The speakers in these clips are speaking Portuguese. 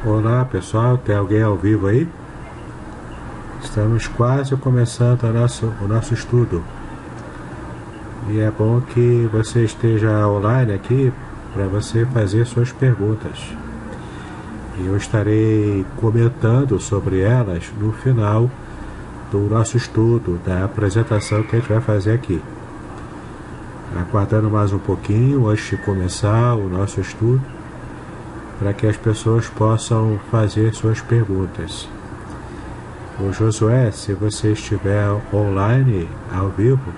Olá pessoal, tem alguém ao vivo aí? Estamos quase começando o nosso estudo. E é bom que você esteja online aqui para você fazer suas perguntas. E eu estarei comentando sobre elas no final do nosso estudo, da apresentação que a gente vai fazer aqui. Aguardando mais um pouquinho antes de começar o nosso estudo, para que as pessoas possam fazer suas perguntas. O Josué, se você estiver online, ao vivo,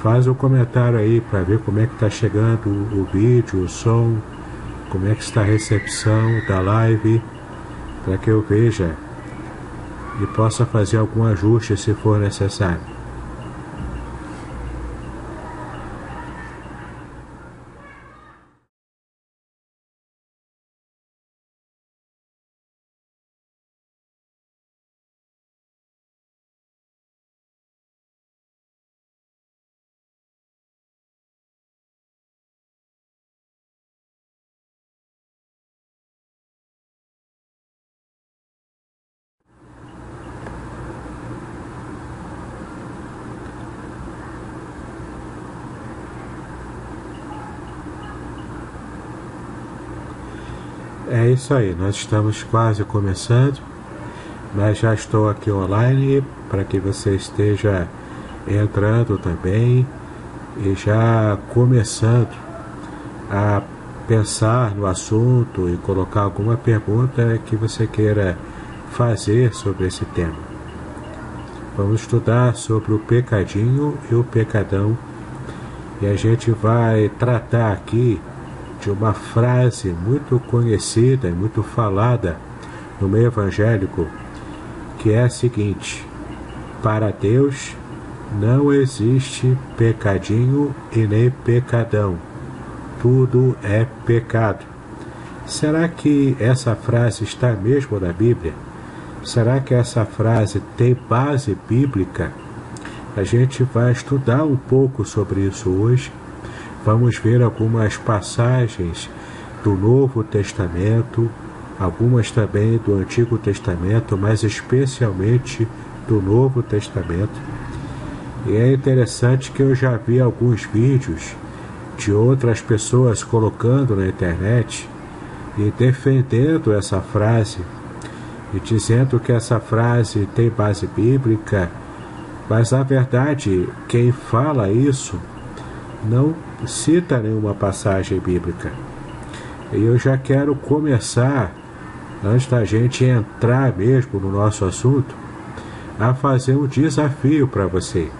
faz um comentário aí para ver como é que está chegando o vídeo, o som, como é que está a recepção da live, para que eu veja e possa fazer algum ajuste se for necessário. É isso aí, nós estamos quase começando, mas já estou aqui online para que você esteja entrando também e já começando a pensar no assunto e colocar alguma pergunta que você queira fazer sobre esse tema. Vamos estudar sobre o pecadinho e o pecadão e a gente vai tratar aqui de uma frase muito conhecida e muito falada no meio evangélico, que é a seguinte: para Deus não existe pecadinho e nem pecadão, tudo é pecado. Será que essa frase está mesmo na Bíblia? Será que essa frase tem base bíblica? A gente vai estudar um pouco sobre isso hoje. Vamos ver algumas passagens do Novo Testamento, algumas também do Antigo Testamento, mas especialmente do Novo Testamento. E é interessante que eu já vi alguns vídeos de outras pessoas colocando na internet e defendendo essa frase e dizendo que essa frase tem base bíblica, mas na verdade quem fala isso não cita nenhuma passagem bíblica. E eu já quero começar, antes da gente entrar mesmo no nosso assunto, a fazer um desafio para você.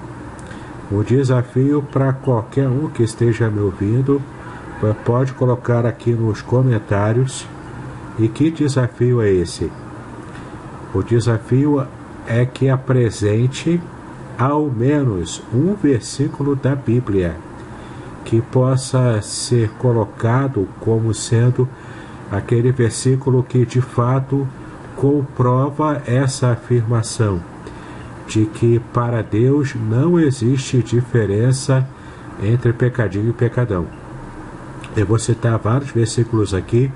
Um desafio para qualquer um que esteja me ouvindo, pode colocar aqui nos comentários. E que desafio é esse? O desafio é que apresente ao menos um versículo da Bíblia que possa ser colocado como sendo aquele versículo que de fato comprova essa afirmação de que para Deus não existe diferença entre pecadinho e pecadão. Eu vou citar vários versículos aqui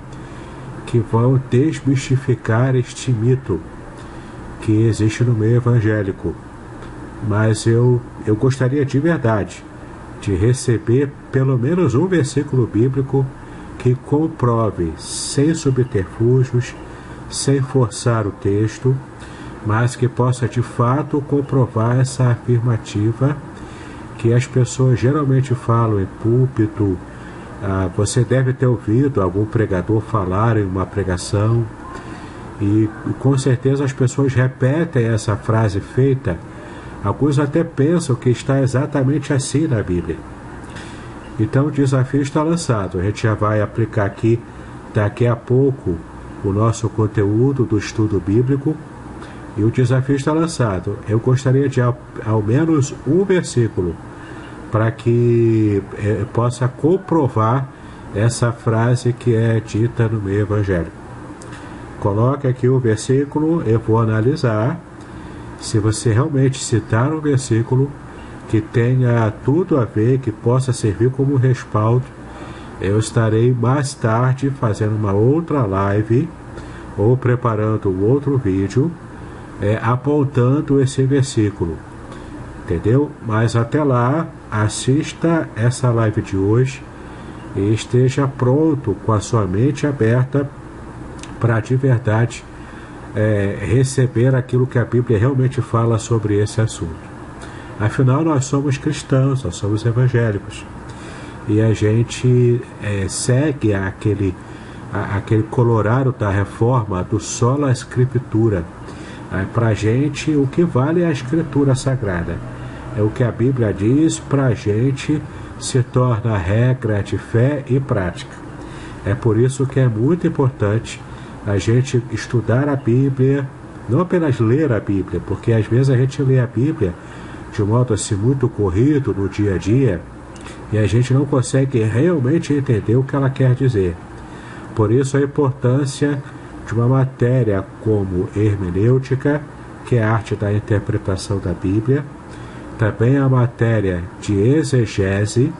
que vão desmistificar este mito que existe no meio evangélico. Mas eu gostaria de verdade de receber pelo menos um versículo bíblico que comprove, sem subterfúgios, sem forçar o texto, mas que possa de fato comprovar essa afirmativa que as pessoas geralmente falam em púlpito. Você deve ter ouvido algum pregador falar em uma pregação e com certeza as pessoas repetem essa frase feita. Alguns até pensam que está exatamente assim na Bíblia. Então o desafio está lançado. A gente já vai aplicar aqui daqui a pouco o nosso conteúdo do estudo bíblico e o desafio está lançado. Eu gostaria de ao menos um versículo para que possa comprovar essa frase que é dita no meio evangélico. Coloque aqui o versículo, eu vou analisar. Se você realmente citar um versículo que tenha tudo a ver, que possa servir como respaldo, eu estarei mais tarde fazendo uma outra live ou preparando um outro vídeo apontando esse versículo, entendeu? Mas até lá, assista essa live de hoje e esteja pronto com a sua mente aberta para de verdade receber aquilo que a Bíblia realmente fala sobre esse assunto. Afinal, nós somos cristãos, nós somos evangélicos e a gente segue aquele colorado da reforma do sola escritura. Para a gente, o que vale é a escritura sagrada. É o que a Bíblia diz, para a gente se torna regra de fé e prática. É por isso que é muito importante a gente estudar a Bíblia, não apenas ler a Bíblia, porque às vezes a gente lê a Bíblia de um modo assim muito corrido no dia a dia e a gente não consegue realmente entender o que ela quer dizer. Por isso a importância de uma matéria como hermenêutica, que é a arte da interpretação da Bíblia, também a matéria de exegese,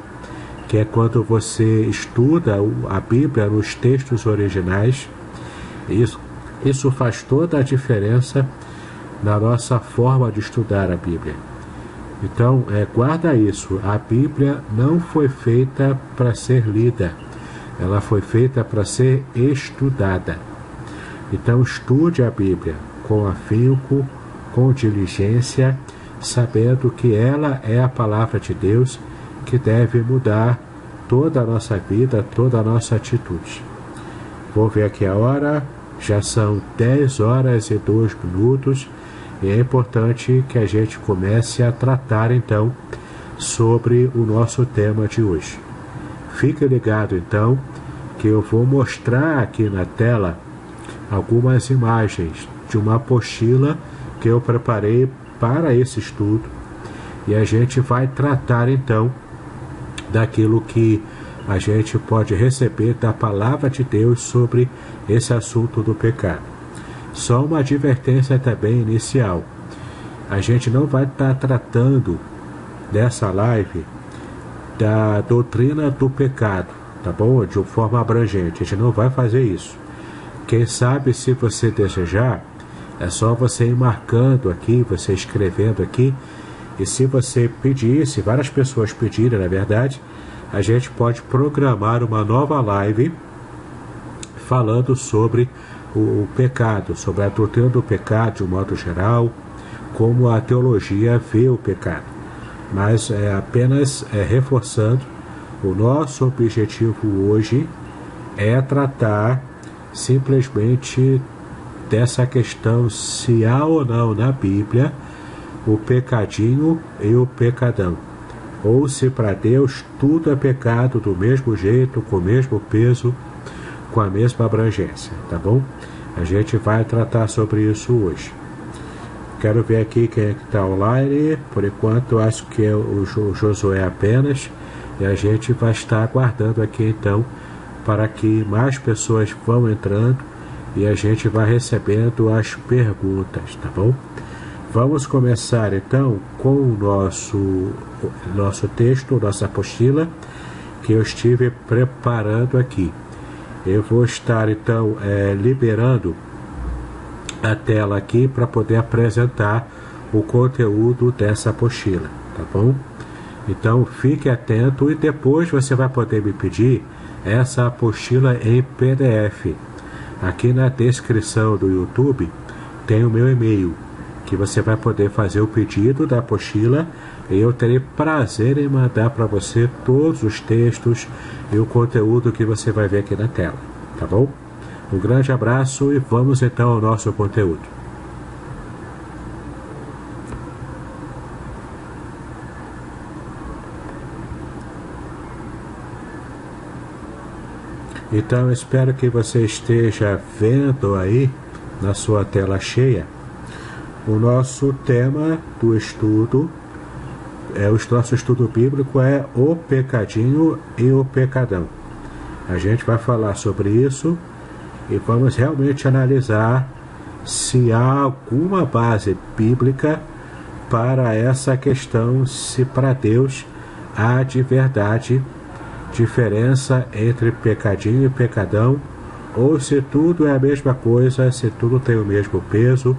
que é quando você estuda a Bíblia nos textos originais. Isso faz toda a diferença na nossa forma de estudar a Bíblia. Então, guarda isso, a Bíblia não foi feita para ser lida, ela foi feita para ser estudada. Então estude a Bíblia com afinco, com diligência, sabendo que ela é a palavra de Deus que deve mudar toda a nossa vida, toda a nossa atitude. Vou ver aqui a hora, já são 10 horas e 2 minutos e é importante que a gente comece a tratar então sobre o nosso tema de hoje. Fique ligado então que eu vou mostrar aqui na tela algumas imagens de uma apostila que eu preparei para esse estudo e a gente vai tratar então daquilo que a gente pode receber da palavra de Deus sobre esse assunto do pecado. Só uma advertência também inicial. A gente não vai estar tratando nessa live da doutrina do pecado, tá bom? De uma forma abrangente. A gente não vai fazer isso. Quem sabe, se você desejar, é só você ir marcando aqui, você escrevendo aqui, e se você pedir, se várias pessoas pedirem, na verdade, a gente pode programar uma nova live falando sobre o pecado, sobre a doutrina do pecado de um modo geral, como a teologia vê o pecado. Mas apenas reforçando, o nosso objetivo hoje é tratar simplesmente dessa questão se há ou não na Bíblia o pecadinho e o pecadão, ou se para Deus tudo é pecado do mesmo jeito, com o mesmo peso, com a mesma abrangência, tá bom? A gente vai tratar sobre isso hoje. Quero ver aqui quem é que está online. Por enquanto acho que é o Josué apenas, e a gente vai estar aguardando aqui então para que mais pessoas vão entrando e a gente vai recebendo as perguntas, tá bom? Vamos começar então com o nosso texto, nossa apostila, que eu estive preparando aqui. Eu vou estar então liberando a tela aqui para poder apresentar o conteúdo dessa apostila, tá bom? Então fique atento e depois você vai poder me pedir essa apostila em PDF. Aqui na descrição do YouTube tem o meu e-mail, que você vai poder fazer o pedido da apostila e eu terei prazer em mandar para você todos os textos e o conteúdo que você vai ver aqui na tela, tá bom? Um grande abraço e vamos então ao nosso conteúdo. Então, espero que você esteja vendo aí na sua tela cheia o nosso tema do estudo. O nosso estudo bíblico é o pecadinho e o pecadão. A gente vai falar sobre isso e vamos realmente analisar se há alguma base bíblica para essa questão, se para Deus há de verdade diferença entre pecadinho e pecadão, ou se tudo é a mesma coisa, se tudo tem o mesmo peso,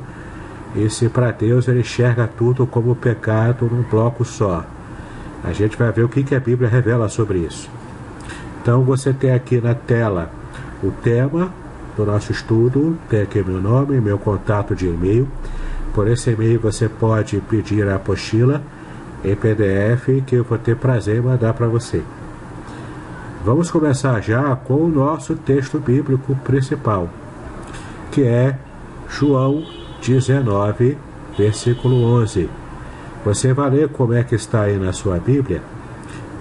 e se para Deus ele enxerga tudo como pecado num bloco só. A gente vai ver o que a Bíblia revela sobre isso. Então você tem aqui na tela o tema do nosso estudo, tem aqui meu nome, meu contato de e-mail. Por esse e-mail você pode pedir a apostila em PDF que eu vou ter prazer em mandar para você. Vamos começar já com o nosso texto bíblico principal, que é João 19, versículo 11. Você vai ler como é que está aí na sua Bíblia?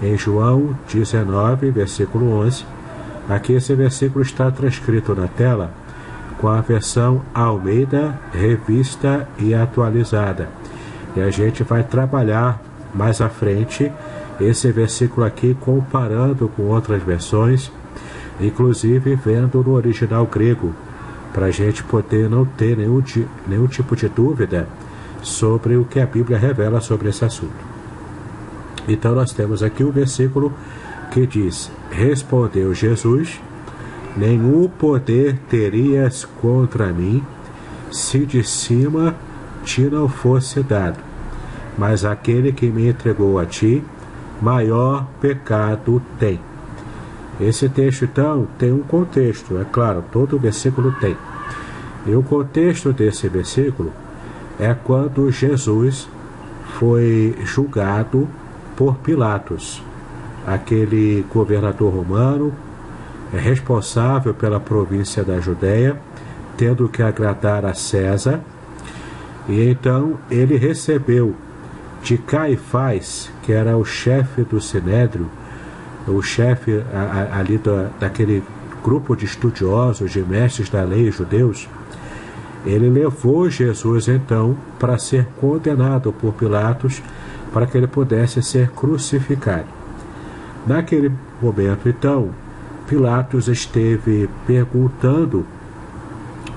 Em João 19, versículo 11. Aqui esse versículo está transcrito na tela com a versão Almeida, revista e atualizada. E a gente vai trabalhar mais à frente esse versículo aqui comparando com outras versões, inclusive vendo no original grego, para a gente poder não ter nenhum tipo de dúvida sobre o que a Bíblia revela sobre esse assunto. Então nós temos aqui o versículo que diz: respondeu Jesus: nenhum poder terias contra mim, se de cima te não fosse dado, mas aquele que me entregou a ti, maior pecado tem. Esse texto, então, tem um contexto, é claro, todo versículo tem. E o contexto desse versículo é quando Jesus foi julgado por Pilatos, aquele governador romano responsável pela província da Judéia, tendo que agradar a César. E então ele recebeu de Caifás, que era o chefe do Sinédrio, o chefe ali daquele grupo de estudiosos, de mestres da lei judeus, ele levou Jesus então para ser condenado por Pilatos, para que ele pudesse ser crucificado. Naquele momento então, Pilatos esteve perguntando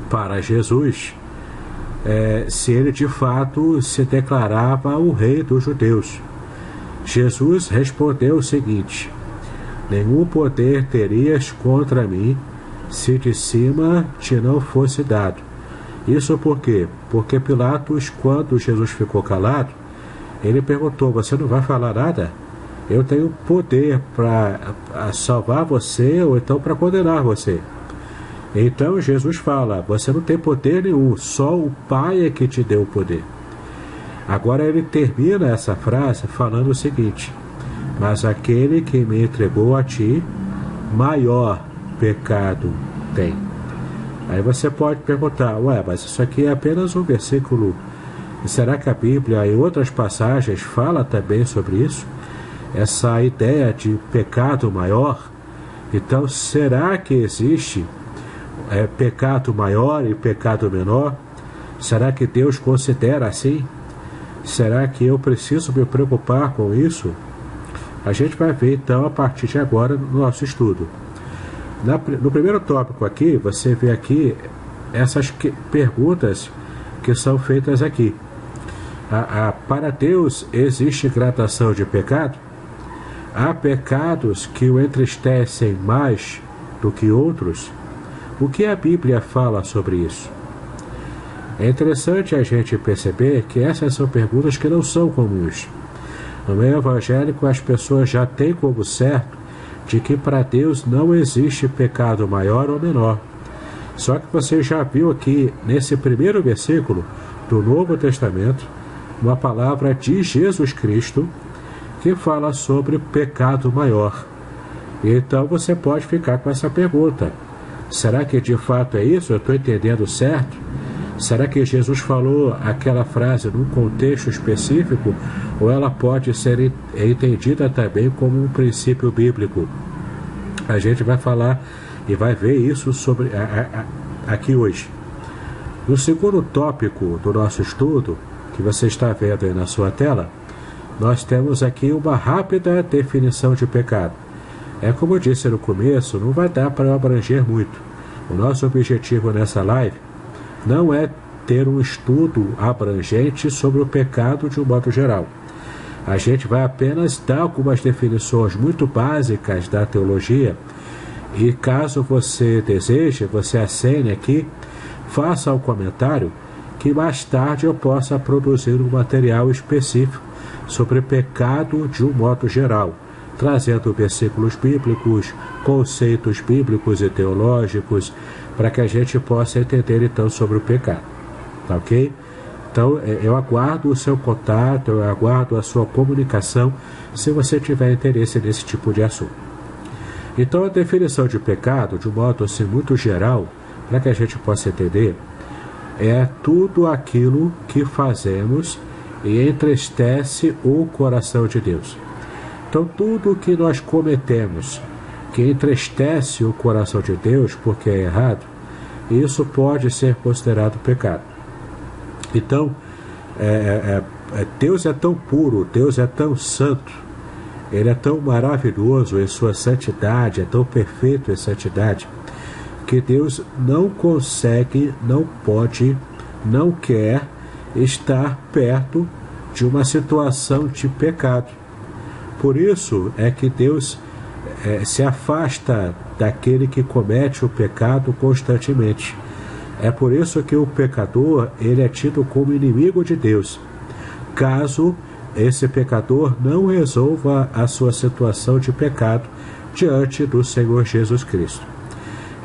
para Jesus se ele de fato se declarava o rei dos judeus. Jesus respondeu o seguinte: nenhum poder terias contra mim, se de cima te não fosse dado. Isso por quê? Porque Pilatos, quando Jesus ficou calado, ele perguntou: você não vai falar nada? Eu tenho poder para salvar você ou então para condenar você. Então Jesus fala: você não tem poder nenhum, só o Pai é que te deu o poder. Agora ele termina essa frase falando o seguinte: mas aquele que me entregou a ti, maior pecado tem. Aí você pode perguntar: mas isso aqui é apenas um versículo. Será que a Bíblia em outras passagens fala também sobre isso? Essa ideia de pecado maior? Então será que existe pecado maior e pecado menor? Será que Deus considera assim? Será que eu preciso me preocupar com isso? A gente vai ver então a partir de agora no nosso estudo. No primeiro tópico aqui, você vê aqui essas perguntas que são feitas aqui. Para Deus existe gradação de pecado? Há pecados que o entristecem mais do que outros? O que a Bíblia fala sobre isso? É interessante a gente perceber que essas são perguntas que não são comuns. No meio evangélico, as pessoas já têm como certo de que para Deus não existe pecado maior ou menor. Só que você já viu aqui, nesse primeiro versículo do Novo Testamento, uma palavra de Jesus Cristo que fala sobre pecado maior. Então você pode ficar com essa pergunta: será que de fato é isso? Eu estou entendendo certo? Será que Jesus falou aquela frase num contexto específico, ou ela pode ser entendida também como um princípio bíblico? A gente vai falar e vai ver isso sobre aqui hoje. No segundo tópico do nosso estudo, que você está vendo aí na sua tela, nós temos aqui uma rápida definição de pecado. Como eu disse no começo, não vai dar para abranger muito. O nosso objetivo nessa live não é ter um estudo abrangente sobre o pecado de um modo geral. A gente vai apenas dar algumas definições muito básicas da teologia E caso você deseje, você acene aqui, faça um comentário, que mais tarde eu possa produzir um material específico sobre pecado de um modo geral, trazendo versículos bíblicos, conceitos bíblicos e teológicos, para que a gente possa entender então sobre o pecado. Tá ok? Então eu aguardo o seu contato, eu aguardo a sua comunicação, se você tiver interesse nesse tipo de assunto. Então a definição de pecado, de um modo assim muito geral, para que a gente possa entender, é tudo aquilo que fazemos e entristece o coração de Deus. Então tudo que nós cometemos que entristece o coração de Deus porque é errado, isso pode ser considerado pecado. Então Deus é tão puro, Deus é tão santo, Ele é tão maravilhoso em sua santidade, é tão perfeito em santidade, que Deus não consegue, não pode, não quer estar perto de uma situação de pecado. Por isso é que Deus se afasta daquele que comete o pecado constantemente. É por isso que o pecador, ele é tido como inimigo de Deus, caso esse pecador não resolva a sua situação de pecado diante do Senhor Jesus Cristo.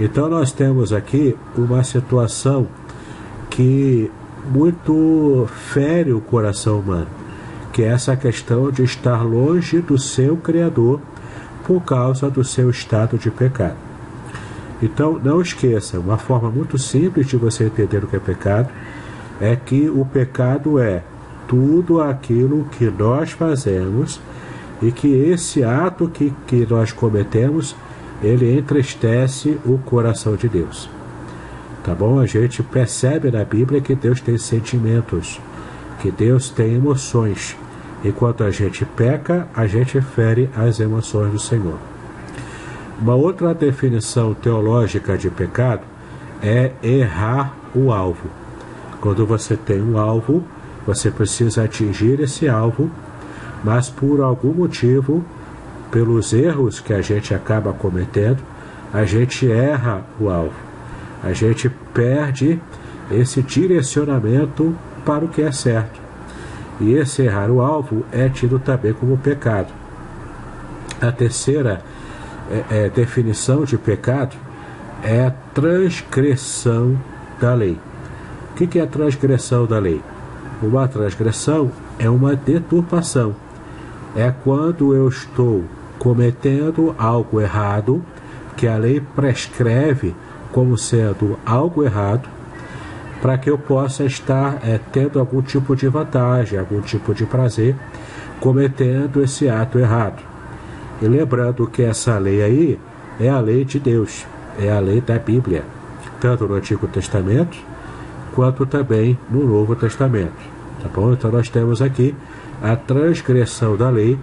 Então nós temos aqui uma situação que muito fere o coração humano, que é essa questão de estar longe do seu Criador por causa do seu estado de pecado. Então não esqueça, uma forma muito simples de você entender o que é pecado é que o pecado é tudo aquilo que nós fazemos e que esse ato que nós cometemos, ele entristece o coração de Deus. Tá bom? A gente percebe na Bíblia que Deus tem sentimentos, que Deus tem emoções. Enquanto a gente peca, a gente fere as emoções do Senhor. Uma outra definição teológica de pecado é errar o alvo. Quando você tem um alvo, você precisa atingir esse alvo, mas por algum motivo, pelos erros que a gente acaba cometendo, a gente erra o alvo. A gente perde esse direcionamento para o que é certo. E esse errar o alvo é tido também como pecado. A terceira definição de pecado é a transgressão da lei. O que é a transgressão da lei? Uma transgressão é uma deturpação. É quando eu estou cometendo algo errado, que a lei prescreve como sendo algo errado, para que eu possa estar tendo algum tipo de vantagem, algum tipo de prazer, cometendo esse ato errado. E lembrando que essa lei aí é a lei de Deus, é a lei da Bíblia, tanto no Antigo Testamento, quanto também no Novo Testamento. Tá bom? Então nós temos aqui a transgressão da lei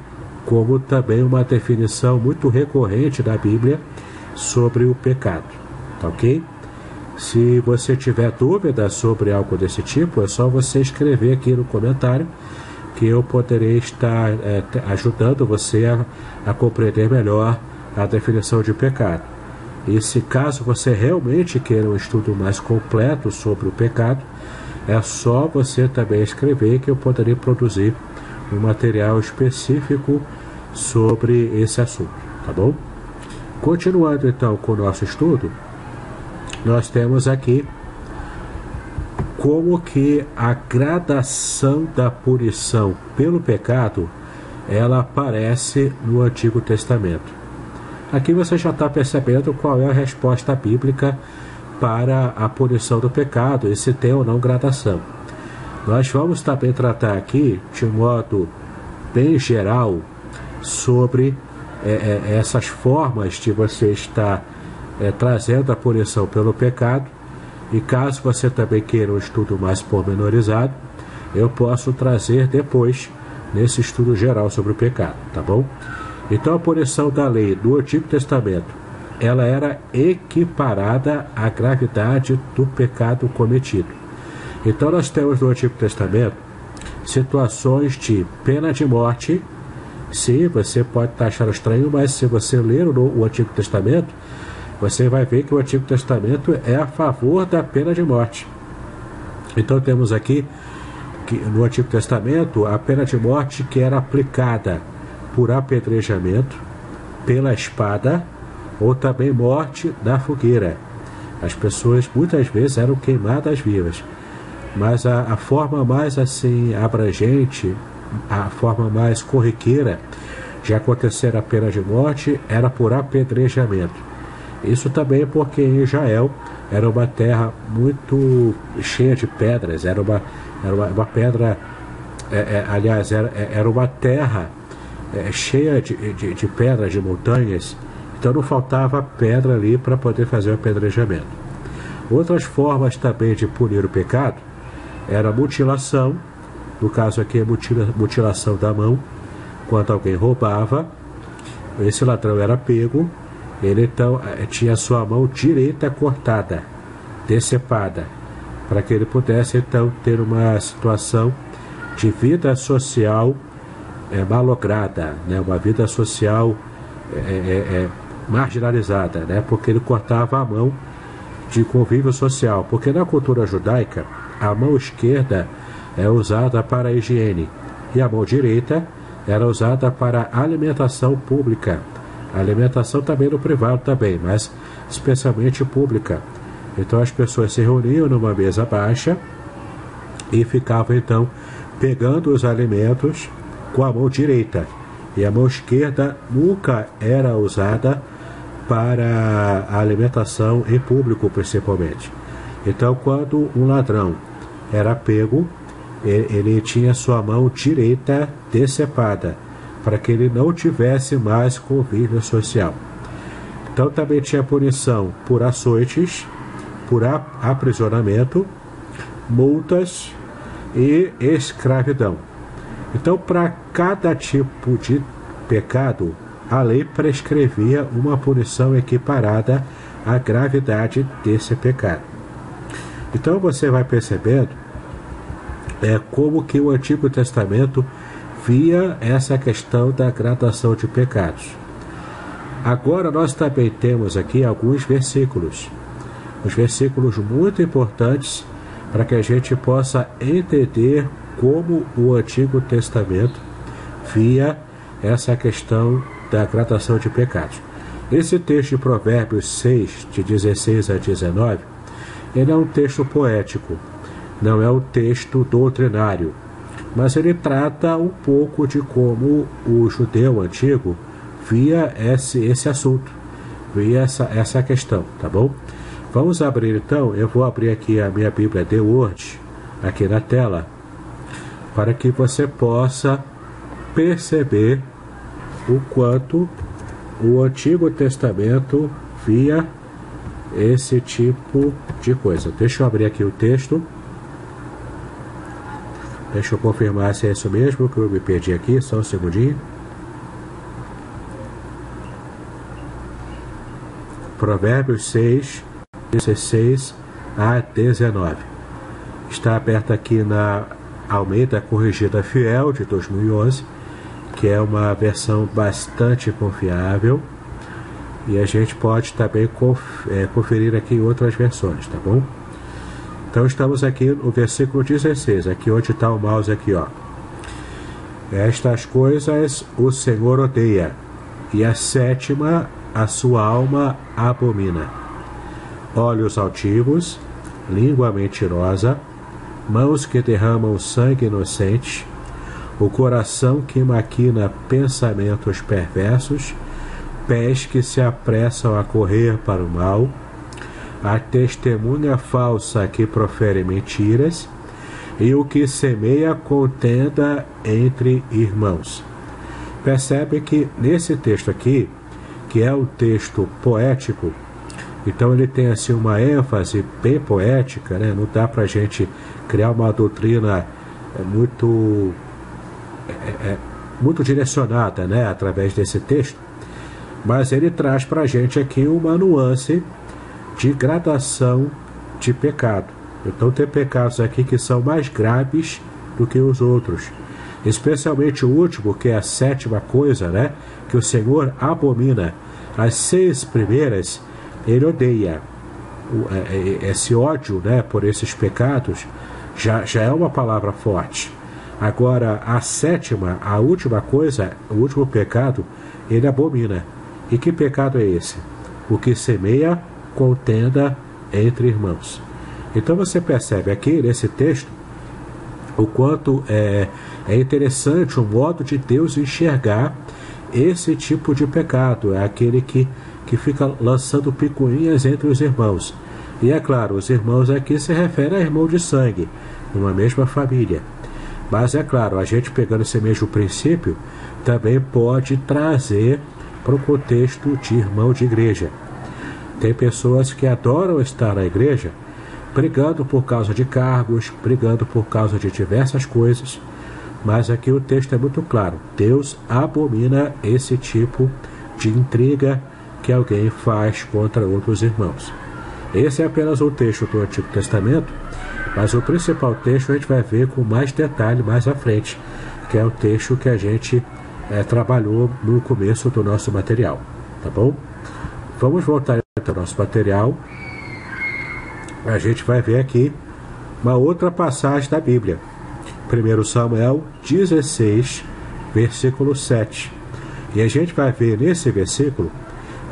como também uma definição muito recorrente da Bíblia sobre o pecado. Tá ok? Se você tiver dúvida sobre algo desse tipo, é só você escrever aqui no comentário, que eu poderei estar ajudando você a compreender melhor a definição de pecado. E se caso você realmente queira um estudo mais completo sobre o pecado, é só você também escrever, que eu poderei produzir um material específico sobre esse assunto, tá bom? Continuando então com o nosso estudo, nós temos aqui como que a gradação da punição pelo pecado, ela aparece no Antigo Testamento. Aqui você já está percebendo qual é a resposta bíblica para a punição do pecado, e se tem ou não gradação. Nós vamos também tratar aqui, de modo bem geral, sobre essas formas de você estar trazendo a punição pelo pecado. E caso você também queira um estudo mais pormenorizado, eu posso trazer depois, nesse estudo geral sobre o pecado, tá bom? Então a punição da lei do Antigo Testamento, ela era equiparada à gravidade do pecado cometido. Então nós temos no Antigo Testamento situações de pena de morte. Sim, você pode estar achando estranho, mas se você ler o Antigo Testamento, você vai ver que o Antigo Testamento é a favor da pena de morte. Então temos aqui que no Antigo Testamento a pena de morte que era aplicada por apedrejamento, pela espada ou também morte na fogueira. As pessoas muitas vezes eram queimadas vivas, mas a forma mais assim abrangente, a forma mais corriqueira de acontecer a pena de morte era por apedrejamento. Isso também porque em Israel era uma terra muito cheia de pedras, era uma pedra, aliás, era uma terra cheia de pedras, de montanhas, então não faltava pedra ali para poder fazer o apedrejamento. Outras formas também de punir o pecado era mutilação, no caso aqui é mutilação da mão, quando alguém roubava, esse ladrão era pego, ele então tinha sua mão direita cortada, decepada, para que ele pudesse então ter uma situação de vida social malograda, né? Uma vida social marginalizada, né? Porque ele cortava a mão de convívio social, porque na cultura judaica a mão esquerda é usada para a higiene e a mão direita era usada para alimentação pública, alimentação também no privado também, mas especialmente pública. Então as pessoas se reuniam numa mesa baixa e ficavam então pegando os alimentos com a mão direita, e a mão esquerda nunca era usada para a alimentação em público, principalmente. Então quando um ladrão era pego, ele tinha sua mão direita decepada, para que ele não tivesse mais convívio social. Então também tinha punição por açoites, por aprisionamento, multas e escravidão. Então, para cada tipo de pecado, a lei prescrevia uma punição equiparada à gravidade desse pecado. Então você vai percebendo como que o Antigo Testamento via essa questão da gradação de pecados. Agora nós também temos aqui alguns versículos, os versículos muito importantes para que a gente possa entender como o Antigo Testamento via essa questão da gradação de pecados. Esse texto de Provérbios 6, de 16 a 19, ele é um texto poético, não é um texto doutrinário, mas ele trata um pouco de como o judeu antigo via esse assunto, via essa questão, tá bom? Vamos abrir então, eu vou abrir aqui a minha Bíblia The Word, aqui na tela, para que você possa perceber o quanto o Antigo Testamento via esse tipo de coisa. Deixa eu abrir aqui o texto. Deixa eu confirmar se é isso mesmo, que eu me perdi aqui, só um segundinho. Provérbios 6, 16 a 19. Está aberto aqui na Almeida Corrigida Fiel, de 2011, que é uma versão bastante confiável, e a gente pode também conferir aqui outras versões, tá bom? Então estamos aqui no versículo 16, aqui onde está o mouse aqui, ó. Estas coisas o Senhor odeia, e a sétima a sua alma abomina: olhos altivos, língua mentirosa, mãos que derramam sangue inocente, o coração que maquina pensamentos perversos, pés que se apressam a correr para o mal, a testemunha falsa que profere mentiras, e o que semeia contenda entre irmãos. Percebe que nesse texto aqui, que é um texto poético, então ele tem assim uma ênfase bem poética, né? Não dá para a gente criar uma doutrina muito direcionada, né? Através desse texto, mas ele traz para a gente aqui uma nuance de gradação de pecado. Então tem pecados aqui que são mais graves do que os outros, especialmente o último, que é a sétima coisa, né? Que o Senhor abomina. As 6 primeiras ele odeia. Esse ódio, né, por esses pecados já é uma palavra forte. Agora, a sétima, a última coisa, o último pecado, ele abomina. E que pecado é esse? O que semeia contenda entre irmãos. Então você percebe aqui nesse texto o quanto é interessante o modo de Deus enxergar esse tipo de pecado. É aquele que fica lançando picuinhas entre os irmãos. E é claro, os irmãos aqui se refere a irmão de sangue, numa mesma família. Mas é claro, a gente pegando esse mesmo princípio, também pode trazer para o contexto de irmão de igreja. Tem pessoas que adoram estar na igreja, brigando por causa de cargos, brigando por causa de diversas coisas, mas aqui o texto é muito claro. Deus abomina esse tipo de intriga que alguém faz contra outros irmãos. Esse é apenas um texto do Antigo Testamento, mas o principal texto a gente vai ver com mais detalhe mais à frente, que é o texto que a gente trabalhou no começo do nosso material, tá bom? Vamos voltar ao nosso material. A gente vai ver aqui uma outra passagem da Bíblia. 1 Samuel 16, versículo 7. E a gente vai ver nesse versículo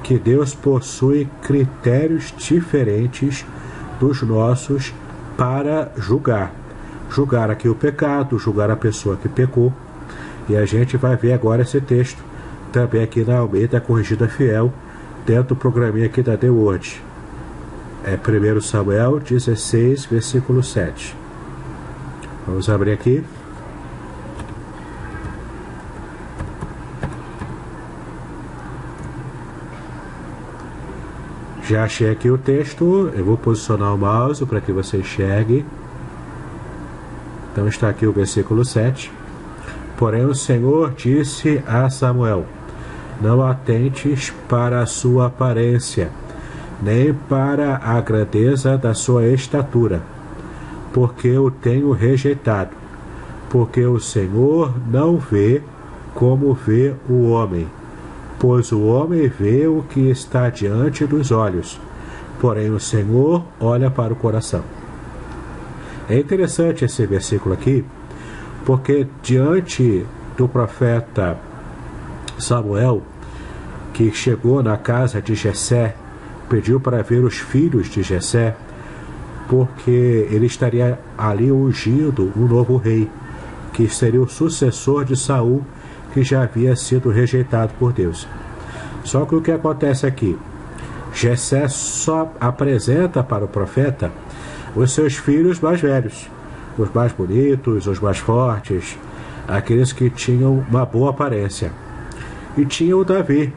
que Deus possui critérios diferentes dos nossos para julgar. Julgar aqui o pecado, julgar a pessoa que pecou. E a gente vai ver agora esse texto, também aqui na Almeida Corrigida Fiel, dentro do programinha aqui da The Word. É 1 Samuel 16, versículo 7. Vamos abrir aqui. Já achei aqui o texto, eu vou posicionar o mouse para que você enxergue. Então está aqui o versículo 7. Porém o Senhor disse a Samuel: não atentes para a sua aparência, nem para a grandeza da sua estatura, porque o tenho rejeitado. Porque o Senhor não vê como vê o homem, pois o homem vê o que está diante dos olhos, porém o Senhor olha para o coração. É interessante esse versículo aqui, porque diante do profeta Samuel, que chegou na casa de Jessé, pediu para ver os filhos de Jessé, porque ele estaria ali ungindo um novo rei, que seria o sucessor de Saul, que já havia sido rejeitado por Deus. Só que o que acontece aqui? Jessé só apresenta para o profeta os seus filhos mais velhos, os mais bonitos, os mais fortes, aqueles que tinham uma boa aparência. E tinha o Davi.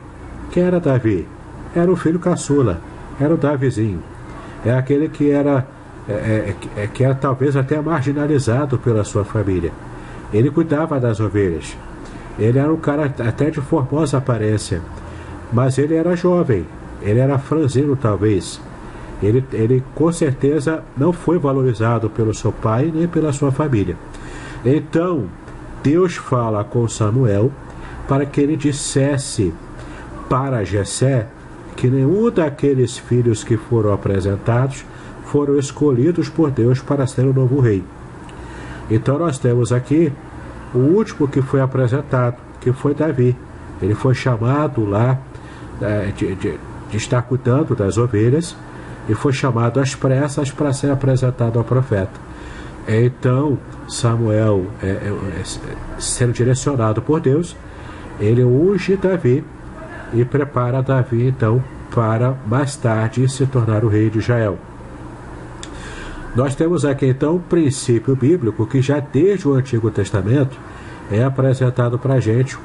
Quem era Davi? Era o filho caçula, era o Davizinho. É aquele que era talvez até marginalizado pela sua família. Ele cuidava das ovelhas. Ele era um cara até de formosa aparência, mas ele era jovem, ele era franzino talvez. Ele com certeza não foi valorizado pelo seu pai nem pela sua família. Então Deus fala com Samuel para que ele dissesse para Jessé que nenhum daqueles filhos que foram apresentados foram escolhidos por Deus para ser o novo rei. Então nós temos aqui o último que foi apresentado, que foi Davi. Ele foi chamado lá de estar cuidando das ovelhas e foi chamado às pressas para ser apresentado ao profeta. Então Samuel, sendo direcionado por Deus, ele unge Davi e prepara Davi então para mais tarde se tornar o rei de Israel. Nós temos aqui então um princípio bíblico que já desde o Antigo Testamento é apresentado para a gente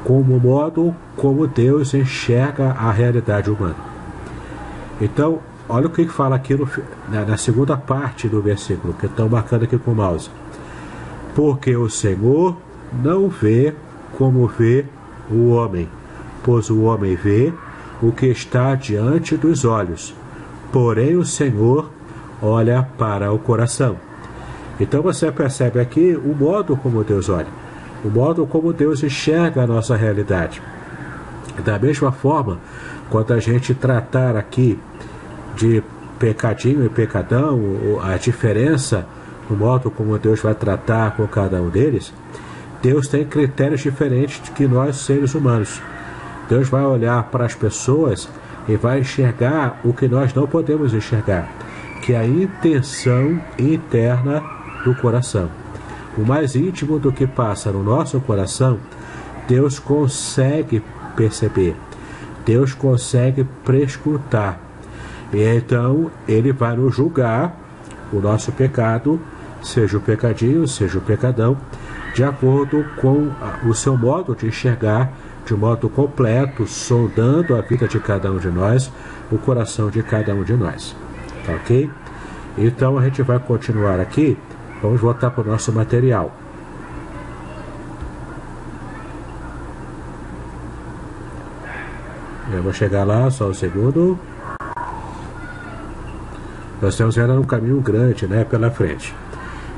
como o modo como Deus enxerga a realidade humana. Então, olha o que fala aqui na segunda parte do versículo, que estão marcando aqui com o mouse. Porque o Senhor não vê como vê o homem, pois o homem vê o que está diante dos olhos, porém o Senhor olha para o coração. Então você percebe aqui o modo como Deus olha, o modo como Deus enxerga a nossa realidade. Da mesma forma, quando a gente tratar aqui de pecadinho e pecadão, a diferença no modo como Deus vai tratar com cada um deles, Deus tem critérios diferentes que nós, seres humanos. Deus vai olhar para as pessoas e vai enxergar o que nós não podemos enxergar, que é a intenção interna do coração. O mais íntimo do que passa no nosso coração, Deus consegue perceber, Deus consegue prescrutar. E então Ele vai nos julgar o nosso pecado, seja o pecadinho, seja o pecadão, de acordo com o seu modo de enxergar, de modo completo, sondando a vida de cada um de nós, o coração de cada um de nós. Tá ok? Então a gente vai continuar aqui. Vamos voltar para o nosso material. Eu vou chegar lá, só um segundo. Nós temos ainda um caminho grande, né, pela frente.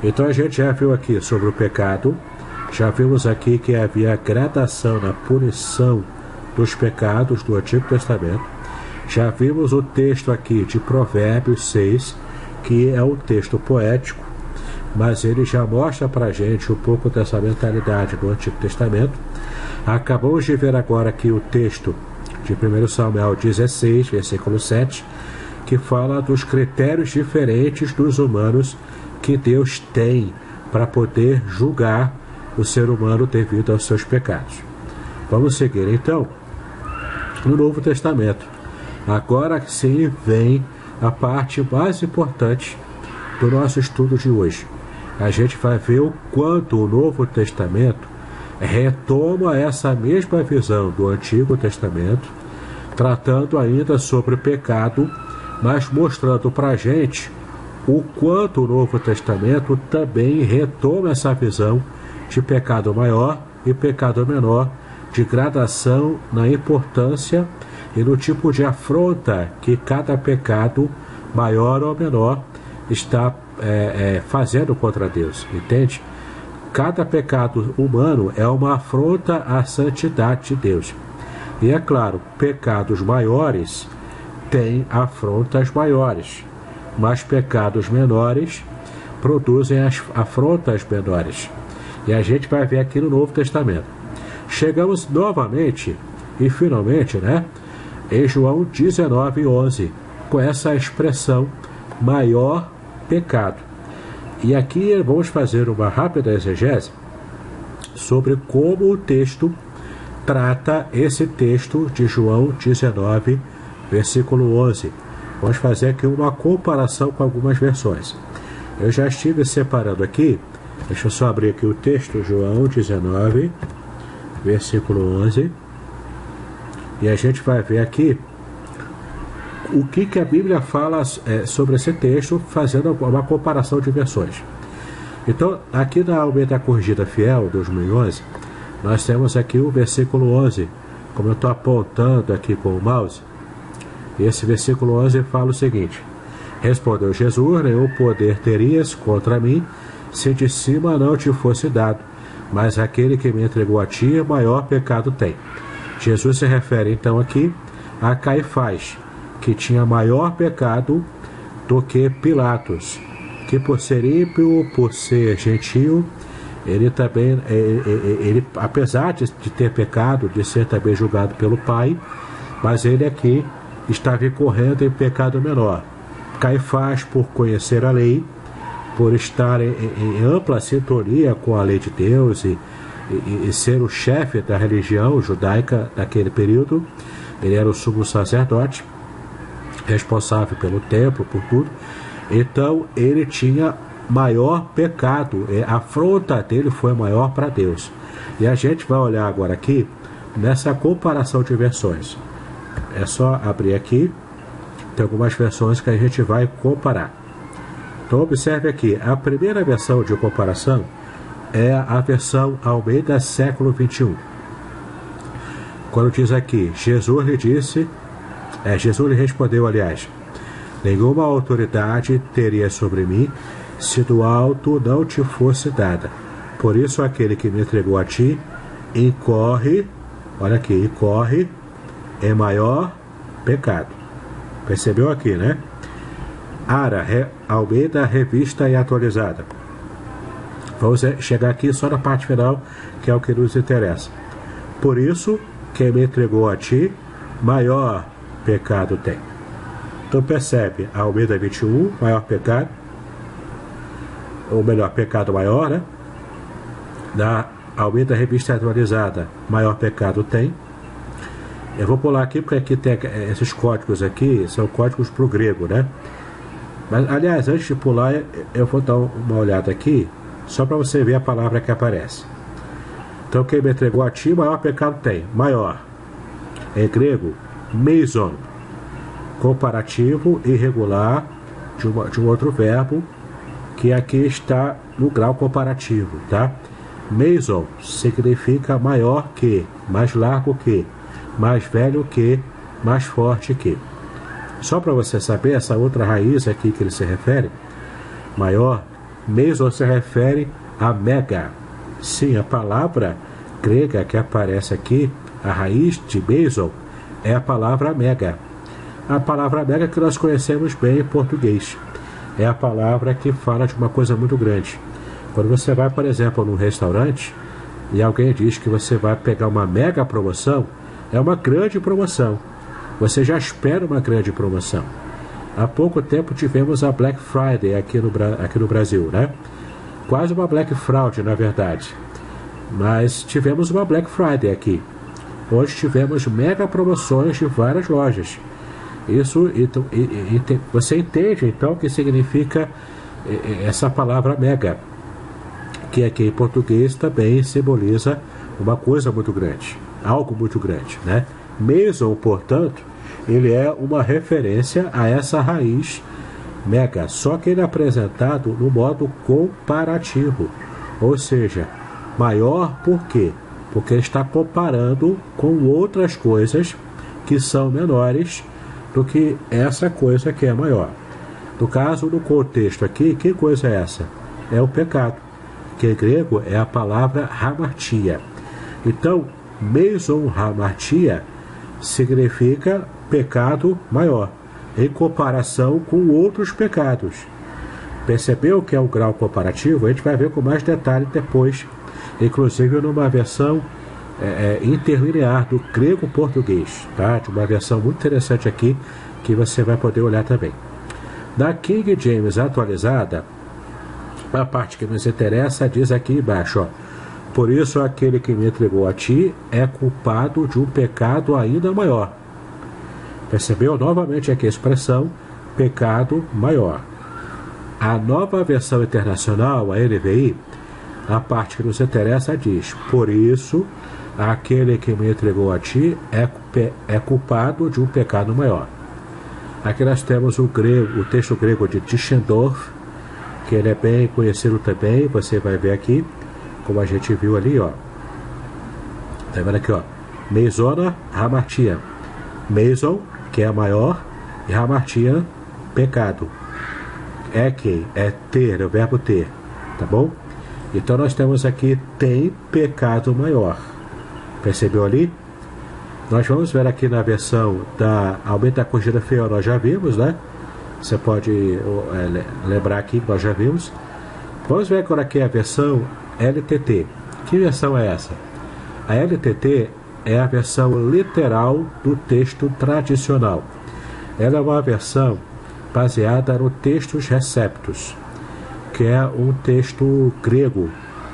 Então a gente já viu aqui sobre o pecado. Já vimos aqui que havia gradação na punição dos pecados do Antigo Testamento. Já vimos o texto aqui de Provérbios 6, que é um texto poético, mas ele já mostra para a gente um pouco dessa mentalidade do Antigo Testamento. Acabamos de ver agora aqui o texto de 1 Samuel 16, versículo 7, que fala dos critérios diferentes dos humanos que Deus tem para poder julgar o ser humano devido aos seus pecados. Vamos seguir então no Novo Testamento. Agora sim vem a parte mais importante do nosso estudo de hoje. A gente vai ver o quanto o Novo Testamento retoma essa mesma visão do Antigo Testamento, tratando ainda sobre o pecado, mas mostrando para a gente o quanto o Novo Testamento também retoma essa visão de pecado maior e pecado menor, de gradação na importância e no tipo de afronta que cada pecado, maior ou menor, está fazendo contra Deus, entende? Cada pecado humano é uma afronta à santidade de Deus. E é claro, pecados maiores têm afrontas maiores, mas pecados menores produzem as afrontas menores. E a gente vai ver aqui no Novo Testamento. Chegamos novamente e finalmente, né, em João 19:11, com essa expressão maior pecado. E aqui vamos fazer uma rápida exegese sobre como o texto trata esse texto de João 19, versículo 11. Vamos fazer aqui uma comparação com algumas versões. Eu já estive separando aqui. Deixa eu só abrir aqui o texto, João 19, versículo 11. E a gente vai ver aqui o que a Bíblia fala sobre esse texto, fazendo uma comparação de versões. Então, aqui na Almeida Corrigida Fiel, 2011, nós temos aqui o versículo 11, como eu estou apontando aqui com o mouse. E esse versículo 11 fala o seguinte: respondeu Jesus: nenhum poder terias contra mim, se de cima não te fosse dado, mas aquele que me entregou a ti, maior pecado tem. Jesus se refere então aqui a Caifás, que tinha maior pecado do que Pilatos, que por ser ímpio, por ser gentio, ele também, apesar de ter pecado, de ser também julgado pelo Pai, mas ele aqui estava incorrendo em pecado menor. Caifás, por conhecer a lei, por estar em ampla sintonia com a lei de Deus e ser o chefe da religião judaica daquele período, ele era o sumo sacerdote, responsável pelo templo, por tudo. Então ele tinha maior pecado, a afronta dele foi maior para Deus. E a gente vai olhar agora aqui nessa comparação de versões. É só abrir aqui, tem algumas versões que a gente vai comparar. Então observe aqui, a primeira versão de comparação é a versão Almeida século 21. Quando diz aqui, Jesus lhe respondeu, aliás: nenhuma autoridade teria sobre mim, se do alto não te fosse dada. Por isso aquele que me entregou a ti, incorre, olha aqui, incorre em maior pecado. Percebeu aqui, né? Almeida, revista e atualizada. Vamos chegar aqui só na parte final, que é o que nos interessa. Por isso, quem me entregou a ti, maior pecado tem. Então percebe, Almeida 21, maior pecado, ou melhor, pecado maior, né? Da Almeida Revista Atualizada, maior pecado tem. Eu vou pular aqui, porque aqui tem esses códigos aqui, são códigos para o grego, né? Mas, aliás, antes de pular, eu vou dar uma olhada aqui, só para você ver a palavra que aparece. Então, quem me entregou a ti, maior pecado tem. Maior. Em grego, meison. Comparativo irregular de um outro verbo, que aqui está no grau comparativo, tá? Meison significa maior que, mais largo que, mais velho que, mais forte que. Só para você saber, essa outra raiz aqui que ele se refere, maior, meison se refere a mega. Sim, a palavra grega que aparece aqui, a raiz de meison, é a palavra mega. A palavra mega que nós conhecemos bem em português. É a palavra que fala de uma coisa muito grande. Quando você vai, por exemplo, num restaurante e alguém diz que você vai pegar uma mega promoção, é uma grande promoção. Você já espera uma grande promoção. Há pouco tempo tivemos a Black Friday aqui no Brasil, né? Quase uma Black Fraud, na verdade. Mas tivemos uma Black Friday aqui. Hoje tivemos mega promoções de várias lojas. Isso, então, você entende então o que significa essa palavra mega, que aqui em português também simboliza uma coisa muito grande, algo muito grande, né? Meison, portanto, ele é uma referência a essa raiz mega, só que ele é apresentado no modo comparativo, ou seja, maior por quê? Porque ele está comparando com outras coisas que são menores do que essa coisa que é maior. No caso, no contexto aqui, que coisa é essa? É o pecado, que em grego é a palavra hamartia. Então, meison hamartia significa pecado maior, em comparação com outros pecados. Percebeu que é um grau comparativo? A gente vai ver com mais detalhe depois, inclusive numa versão interlinear do grego-português, tá? De uma versão muito interessante aqui, que você vai poder olhar também. Na King James atualizada, a parte que nos interessa diz aqui embaixo, ó, por isso aquele que me entregou a ti é culpado de um pecado ainda maior. Percebeu novamente aqui a expressão pecado maior. A nova versão internacional, a NVI, a parte que nos interessa diz, por isso aquele que me entregou a ti é culpado de um pecado maior. Aqui nós temos o texto grego de Tischendorf, que ele é bem conhecido também, você vai ver aqui, como a gente viu ali, ó. Tá vendo aqui, ó? Meisona, hamartia. Meison, que é maior, e hamartia, pecado. É que é ter, é o verbo ter, tá bom? Então nós temos aqui, tem pecado maior. Percebeu ali? Nós vamos ver aqui na versão da Almeida Corrigida Fiel, nós já vimos, né? Você pode lembrar aqui que nós já vimos. Vamos ver agora aqui a versão LTT. Que versão é essa? A LTT é a versão literal do texto tradicional. Ela é uma versão baseada no Textus Receptus, que é um texto grego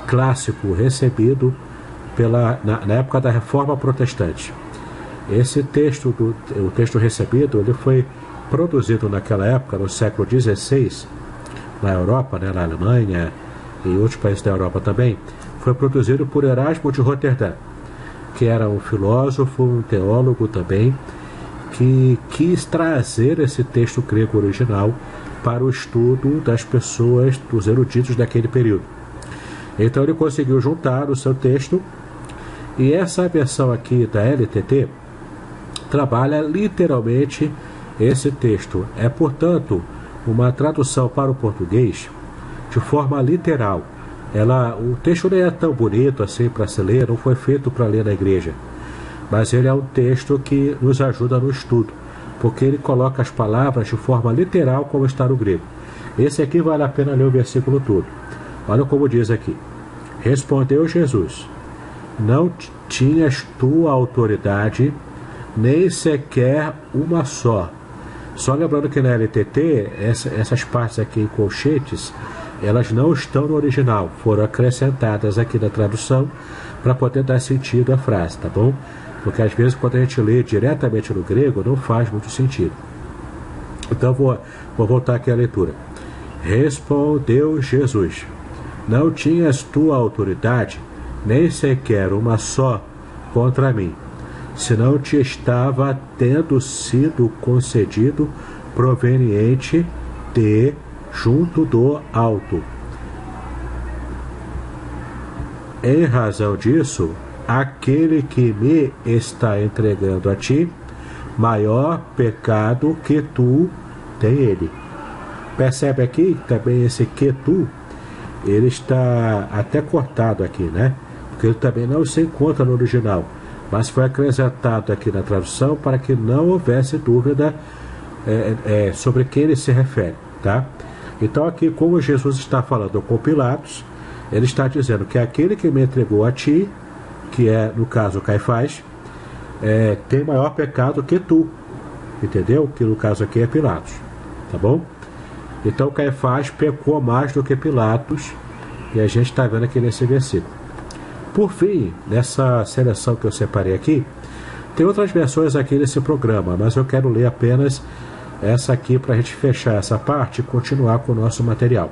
clássico recebido na época da Reforma Protestante. Esse texto, o texto recebido, ele foi produzido naquela época, no século XVI, na Europa, né, na Alemanha e em outros países da Europa também, foi produzido por Erasmo de Roterdã, que era um filósofo, um teólogo também, que quis trazer esse texto grego original para o estudo das pessoas, dos eruditos daquele período. Então ele conseguiu juntar o seu texto, e essa versão aqui da LTT trabalha literalmente esse texto. É, portanto, uma tradução para o português de forma literal. O texto não é tão bonito assim para se ler, não foi feito para ler na igreja, mas ele é um texto que nos ajuda no estudo. porque ele coloca as palavras de forma literal como está no grego. Esse aqui vale a pena ler o versículo todo. Olha como diz aqui. Respondeu Jesus: não tinhas tu autoridade, nem sequer uma só. Só lembrando que na LTT, essas partes aqui em colchetes, elas não estão no original, foram acrescentadas aqui na tradução para poder dar sentido à frase, tá bom? Porque às vezes quando a gente lê diretamente no grego não faz muito sentido. Então vou voltar aqui à leitura. Respondeu Jesus: não tinhas tu autoridade, nem sequer uma só, contra mim, senão te estava tendo sido concedido proveniente de junto do alto. Em razão disso, aquele que me está entregando a ti, maior pecado que tu tem ele. Percebe aqui também esse que tu, ele está até cortado aqui, né? Porque ele também não se encontra no original, mas foi acrescentado aqui na tradução para que não houvesse dúvida sobre quem ele se refere, tá? Então aqui, como Jesus está falando com Pilatos, ele está dizendo que aquele que me entregou a ti, que é, no caso, Caifás, tem maior pecado que tu, entendeu? Que no caso aqui é Pilatos, tá bom? Então Caifás pecou mais do que Pilatos, e a gente está vendo aqui nesse versículo. Por fim, nessa seleção que eu separei aqui, tem outras versões aqui nesse programa, mas eu quero ler apenas essa aqui para a gente fechar essa parte e continuar com o nosso material.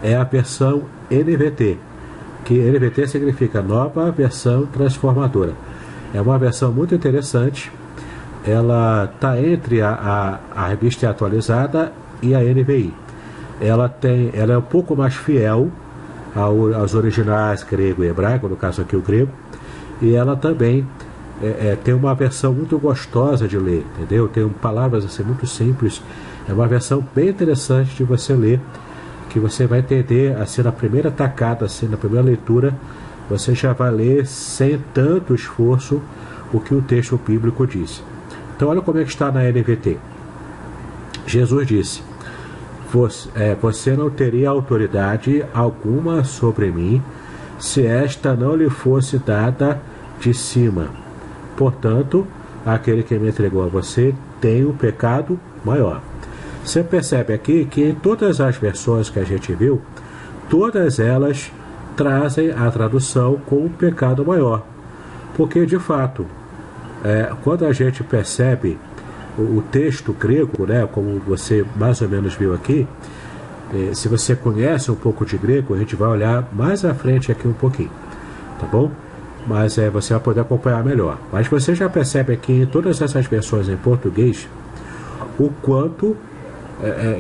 É a versão NVT, que NVT significa Nova Versão Transformadora. É uma versão muito interessante, ela está entre a revista atualizada e a NVI. Ela é um pouco mais fiel aos originais grego e hebraico, no caso aqui o grego, e ela também tem uma versão muito gostosa de ler, entendeu? Tem palavras assim muito simples, é uma versão bem interessante de você ler, que você vai entender assim na primeira tacada, assim, na primeira leitura, você já vai ler sem tanto esforço o que o texto bíblico diz. Então olha como é que está na NVT. Jesus disse: você não teria autoridade alguma sobre mim, se esta não lhe fosse dada de cima. Portanto, aquele que me entregou a você tem um pecado maior. Você percebe aqui que em todas as versões que a gente viu, todas elas trazem a tradução com um pecado maior. Porque, de fato, quando a gente percebe o texto grego, né, como você mais ou menos viu aqui, se você conhece um pouco de grego, a gente vai olhar mais à frente aqui um pouquinho, tá bom? Mas você vai poder acompanhar melhor. Mas você já percebe aqui em todas essas versões em português o quanto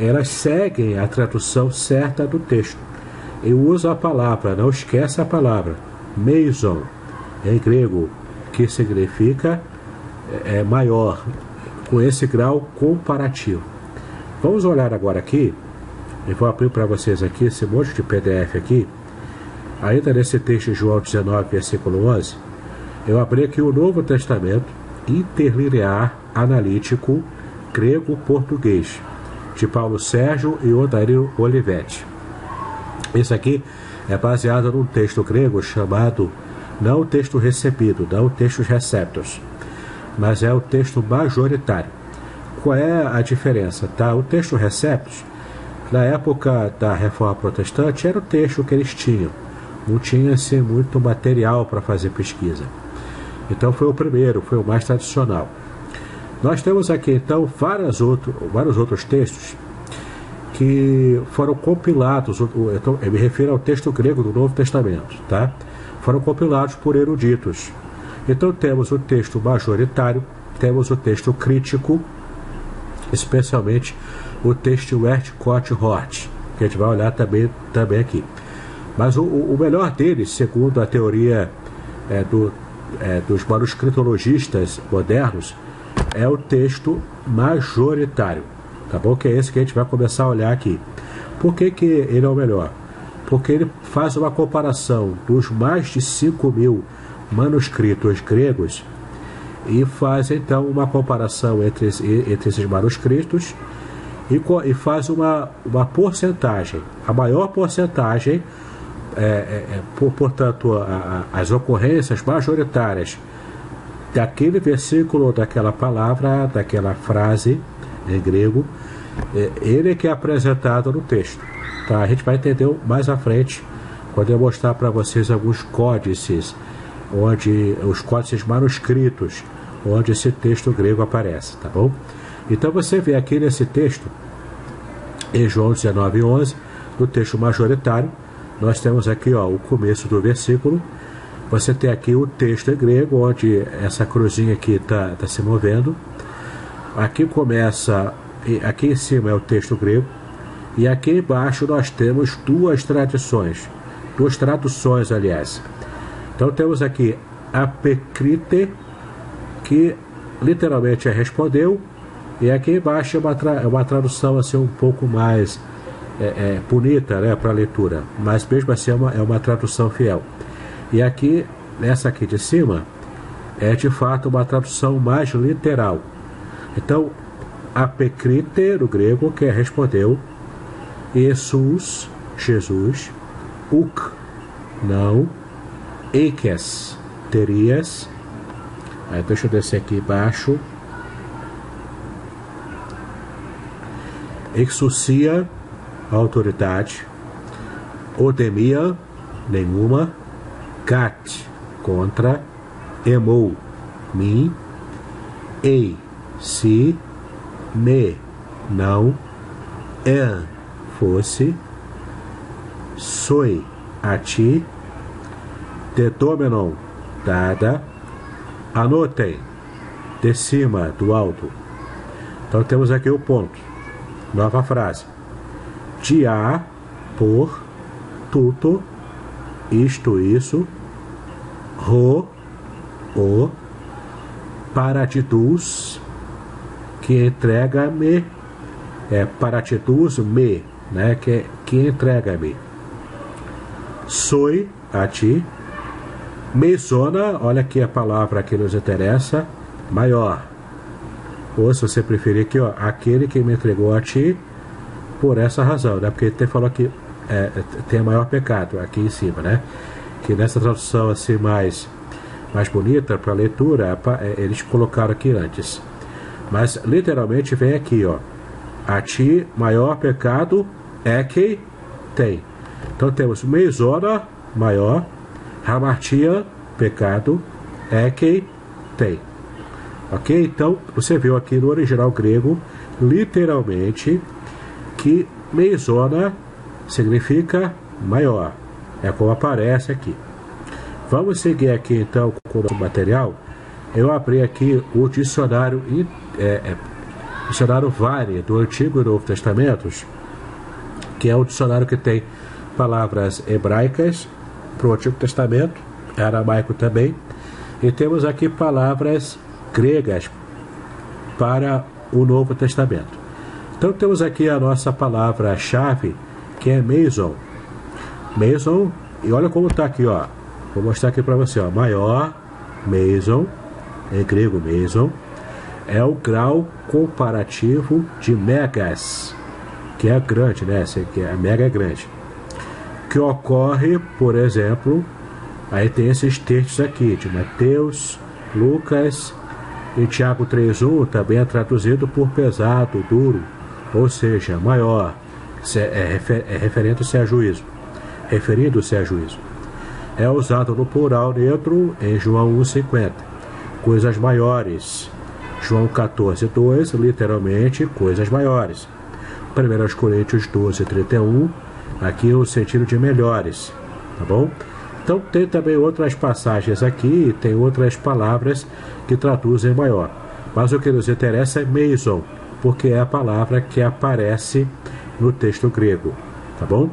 elas seguem a tradução certa do texto. Eu uso a palavra, não esquece a palavra, meison, em grego, que significa maior, com esse grau comparativo. Vamos olhar agora aqui, eu vou abrir para vocês aqui esse monte de PDF aqui, ainda nesse texto de João 19, versículo 11, eu abri aqui o Novo Testamento, interlinear analítico, grego-português, de Paulo Sérgio e Odair Olivetti. Esse aqui é baseado num texto grego chamado, não o texto recebido, não o texto receptos, mas é o texto majoritário. Qual é a diferença? Tá? O texto receptos, na época da Reforma Protestante, era o texto que eles tinham. Não tinha assim, muito material para fazer pesquisa. Então foi o primeiro, foi o mais tradicional. Nós temos aqui então vários outros textos que foram compilados, eu me refiro ao texto grego do Novo Testamento, tá? Foram compilados por eruditos. Então temos o texto majoritário, temos o texto crítico, especialmente o texto Wertschott-Hort, que a gente vai olhar também aqui. Mas o melhor deles, segundo a teoria dos manuscritologistas modernos, é o texto majoritário, tá bom? Que é esse que a gente vai começar a olhar aqui. Por que ele é o melhor? Porque ele faz uma comparação dos mais de 5.000 manuscritos gregos e faz então uma comparação entre esses manuscritos e faz uma porcentagem. A maior porcentagem, portanto, as ocorrências majoritárias daquele versículo, daquela palavra, daquela frase em grego, ele que é apresentado no texto. Tá? A gente vai entender mais à frente, quando eu mostrar para vocês alguns códices, os códices manuscritos, onde esse texto grego aparece, tá bom? Então você vê aqui nesse texto, em João 19:11, no texto majoritário, nós temos aqui o começo do versículo. Você tem aqui o texto em grego, onde essa cruzinha aqui está se movendo. Aqui começa, aqui em cima é o texto grego, e aqui embaixo nós temos duas traduções, aliás. Então temos aqui apekrite, que literalmente é respondeu, e aqui embaixo é uma tradução assim um pouco mais bonita, né, para a leitura, mas mesmo assim é uma tradução fiel. E aqui, nessa aqui de cima, é de fato uma tradução mais literal. Então, apekrite no grego, que é respondeu, Jesus, uk, não, eikes, terias. Aí, deixa eu descer aqui embaixo. Exousia, autoridade. Odemia, nenhuma. Kat, contra. Emou, mim. Ei, se. Me, não. En, fosse. Soi, a ti. Tetomenon, dada. Anotem, de cima, do alto. Então temos aqui o ponto. Nova frase. Dia, por, tudo, isto, isso. Ro, o, paratidus, que entrega-me. Paratidus, me, né? Que entrega-me. Soi, a ti. Meizona, olha aqui a palavra que nos interessa, maior. Ou se você preferir aqui, aquele que me entregou a ti, por essa razão, né? Porque ele até falou que tem maior pecado aqui em cima, né? Que nessa tradução assim mais bonita para leitura, eles colocaram aqui antes. Mas literalmente vem aqui, a ti maior pecado é que tem. Então temos meizona, maior. Hamartia, pecado, é que tem. Ok? Então, você viu aqui no original grego, literalmente, que meizona significa maior. É como aparece aqui. Vamos seguir aqui, então, com o nosso material. Eu abri aqui o dicionário Vare, do Antigo e Novo Testamentos, que é um dicionário que tem palavras hebraicas para o Antigo Testamento, aramaico também, e temos aqui palavras gregas para o Novo Testamento. Então temos aqui a nossa palavra-chave, que é meizon. Meizon, e olha como está aqui, vou mostrar aqui para você, maior, meizon, em grego meizon, é o grau comparativo de megas, que é grande, né? A mega é grande. Que ocorre, por exemplo, aí tem esses textos aqui de Mateus, Lucas e Tiago 3:1, também é traduzido por pesado, duro, ou seja, maior, referindo-se a juízo. É usado no plural neutro em João 1,50, coisas maiores. João 14:2, literalmente, coisas maiores. 1 Coríntios 12:31, aqui o sentido de melhores, tá bom? Então tem também outras passagens aqui, tem outras palavras que traduzem maior. Mas o que nos interessa é meizon, porque é a palavra que aparece no texto grego, tá bom?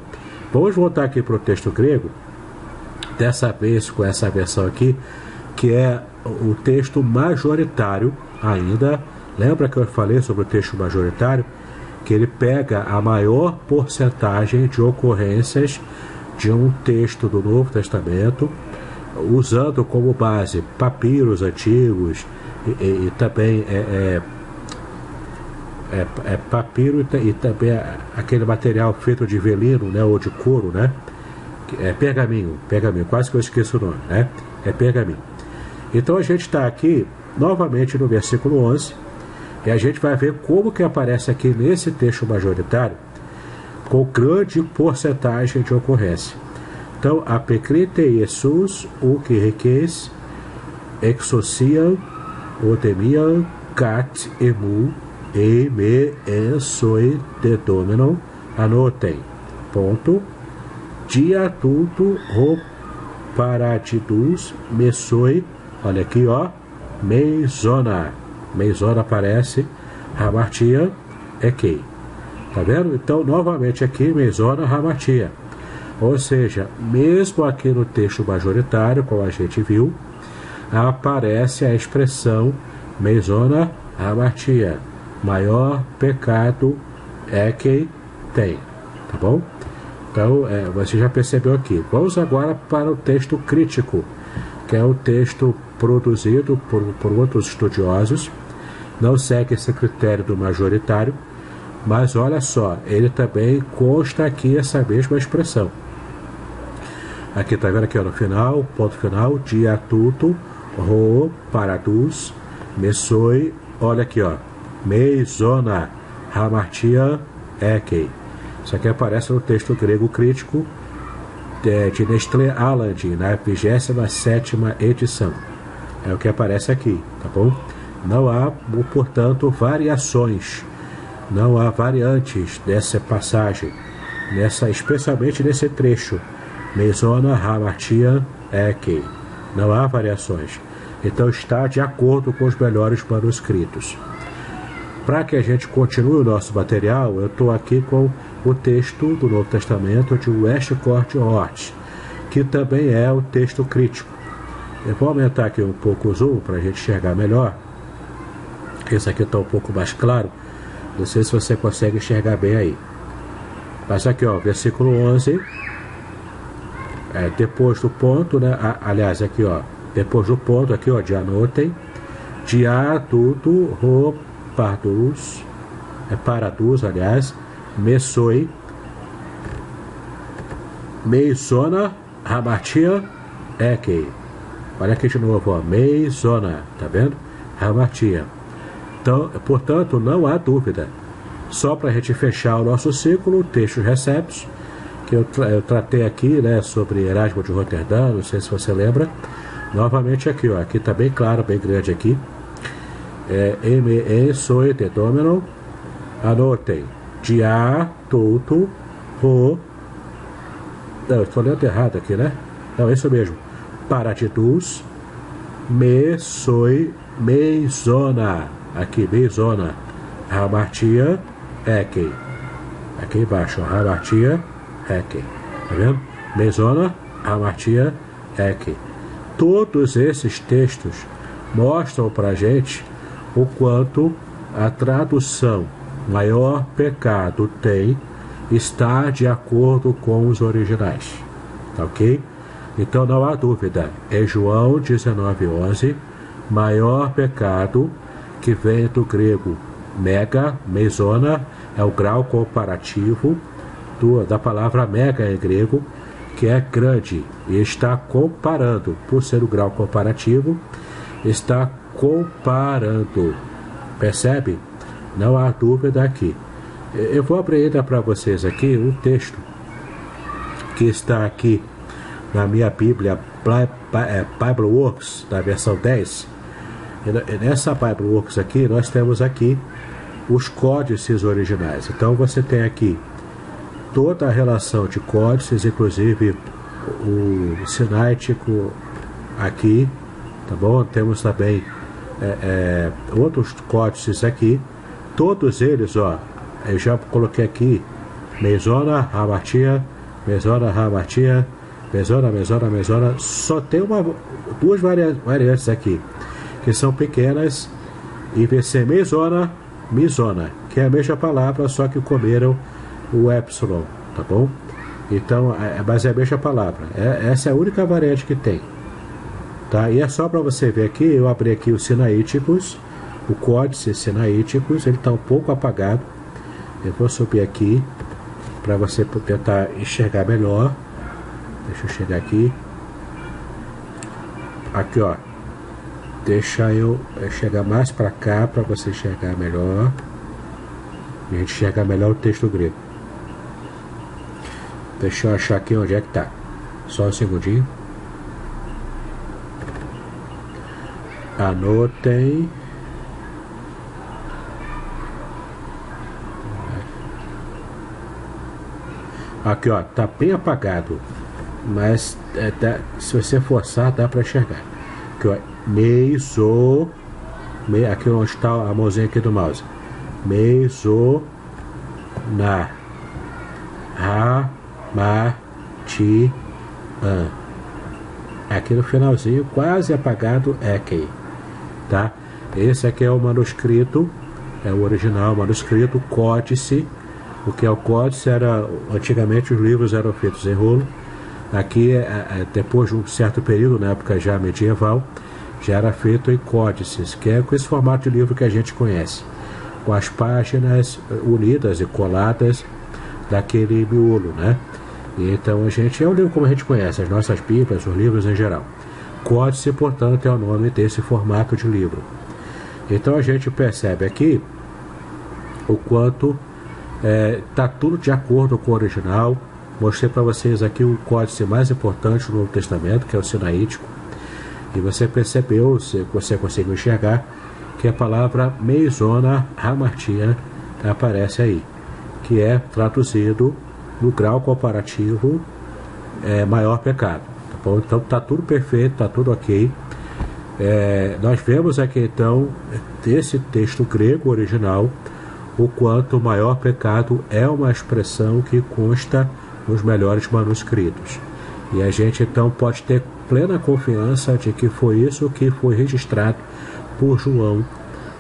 Vamos voltar aqui para o texto grego, dessa vez com essa versão aqui, que é o texto majoritário ainda. Lembra que eu falei sobre o texto majoritário? Que ele pega a maior porcentagem de ocorrências de um texto do Novo Testamento, usando como base papiros antigos e também papiro e também aquele material feito de velino, né, ou de couro, né, pergaminho, quase que eu esqueço o nome, né, pergaminho. Então a gente está aqui novamente no versículo 11 e a gente vai ver como que aparece aqui nesse texto majoritário com grande porcentagem de ocorrência. Então, apecrite Jesus, o que requeis, exociam, otemiam, cat emu, e me ensoi dedominam, anotem, ponto, dia tudo, ro paratidus, mesoi, olha aqui, ó, meizona aparece, hamartia, que. Tá vendo? Então, novamente aqui, meizona, hamartia. Ou seja, mesmo aqui no texto majoritário, como a gente viu, aparece a expressão meizona, hamartia. Maior pecado é quem tem. Tá bom? Então, você já percebeu aqui. Vamos agora para o texto crítico, que é o texto produzido por outros estudiosos. Não segue esse critério do majoritário, mas olha só, ele também consta aqui essa mesma expressão. Aqui está vendo aqui, ó, no final, ponto final, dia tudo, ro, paradus, mesoi, olha aqui, ó, meizona, hamartia, ekei. Isso aqui aparece no texto grego crítico de Nestlé Aland, na 27ª edição. É o que aparece aqui, tá bom? Não há, portanto, variações, não há variantes dessa passagem, especialmente nesse trecho. Meizona, hamartia, ekei. Não há variações. Então está de acordo com os melhores manuscritos. Para que a gente continue o nosso material, eu estou aqui com o texto do Novo Testamento de Westcott Hort, que também é o texto crítico. Eu vou aumentar aqui um pouco o zoom para a gente enxergar melhor. Esse aqui está um pouco mais claro. Não sei se você consegue enxergar bem aí. Mas aqui, ó, versículo 11. Depois do ponto, né? Aliás, aqui, ó, depois do ponto, aqui, ó, de anotem, dia tudo, ro, pardus, paradus, aliás, mesoi, meizona, hamartia, ekei. Olha aqui de novo, ó, meizona, tá vendo? Hamartia. Então, portanto, não há dúvida. Só para a gente fechar o nosso ciclo, textos receptos, que eu tratei aqui, né, sobre Erasmo de Roterdã, não sei se você lembra. Novamente aqui, ó, aqui está bem claro, bem grande aqui. Me ensoi dedominam, anotem, dia, tudo, ro. Não, estou lendo errado aqui, né? Não, é isso mesmo. Paratidus, mesoi, meizona. Aqui, meizona. Hamartia, ekei. Aqui embaixo, hamartia, ekei. Tá vendo? Meizona, hamartia, ekei. Todos esses textos mostram para a gente o quanto a tradução maior pecado tem está de acordo com os originais. Tá ok? Então não há dúvida. É João 19:11, maior pecado, que vem do grego mega, meizona, é o grau comparativo da palavra mega em grego, que é grande, e está comparando, por ser o grau comparativo, está comparando. Percebe? Não há dúvida aqui. Eu vou abrir ainda para vocês aqui um texto que está aqui na minha Bíblia Bible Works, da versão 10. E nessa Bible Works aqui, nós temos aqui os códices originais. Então você tem aqui toda a relação de códices, inclusive o sináitico aqui, tá bom? Temos também outros códices aqui, todos eles, ó, eu já coloquei aqui, meizona, hamartia, meizona, hamartia, meizona, meizona, meizona, só tem duas variantes aqui, que são pequenas, e vai ser meizona, mizona, que é a mesma palavra, só que comeram o epsilon, tá bom? Então, mas é a mesma palavra. Essa é a única variante que tem. Tá? E é só para você ver aqui, eu abri aqui os Sinaíticos, o Códice Sinaíticos, ele está um pouco apagado. Eu vou subir aqui para você tentar enxergar melhor. Deixa eu chegar aqui. Aqui, ó. Deixa eu chegar mais para cá para você enxergar melhor. E a gente enxergar melhor o texto grego. Deixa eu achar aqui onde é que tá. Só um segundinho. Anotem. Aqui, ó, tá bem apagado, mas se você forçar dá para enxergar. Aqui, ó, aqui onde está a mãozinha aqui do mouse. Na aqui no finalzinho, quase apagado, é aqui, tá? Esse aqui é o manuscrito, é o original manuscrito, códice. O que é o códice era, antigamente os livros eram feitos em rolo. Aqui, depois de um certo período, na época já medieval, já era feito em códices, que é com esse formato de livro que a gente conhece, com as páginas unidas e coladas daquele miolo, né? E então é o livro como a gente conhece, as nossas bíblias, os livros em geral. Códice, portanto, é o nome desse formato de livro. Então a gente percebe aqui o quanto está tudo de acordo com o original. Mostrei para vocês aqui o códice mais importante do Novo Testamento, que é o Sinaítico. E você percebeu, você conseguiu enxergar, que a palavra Meizona Hamartia aparece aí, que é traduzido no grau comparativo maior pecado. Tá bom? Então está tudo perfeito, está tudo ok. Nós vemos aqui então, desse texto grego original, o quanto o maior pecado é uma expressão que consta nos melhores manuscritos. E a gente então pode ter plena confiança de que foi isso que foi registrado por João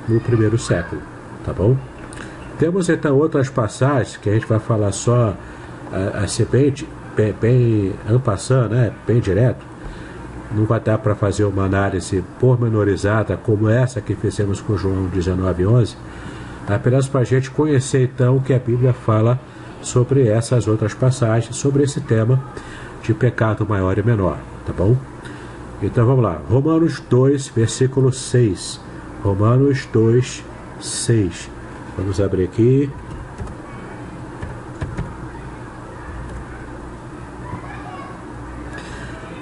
no primeiro século, tá bom? Temos então outras passagens que a gente vai falar só assim, bem en passant, né? Bem direto. Não vai dar para fazer uma análise pormenorizada como essa que fizemos com João 19:11, apenas para a gente conhecer então o que a Bíblia fala sobre essas outras passagens, sobre esse tema de pecado maior e menor, tá bom? Então vamos lá, Romanos 2, versículo 6. Romanos 2, 6. Vamos abrir aqui.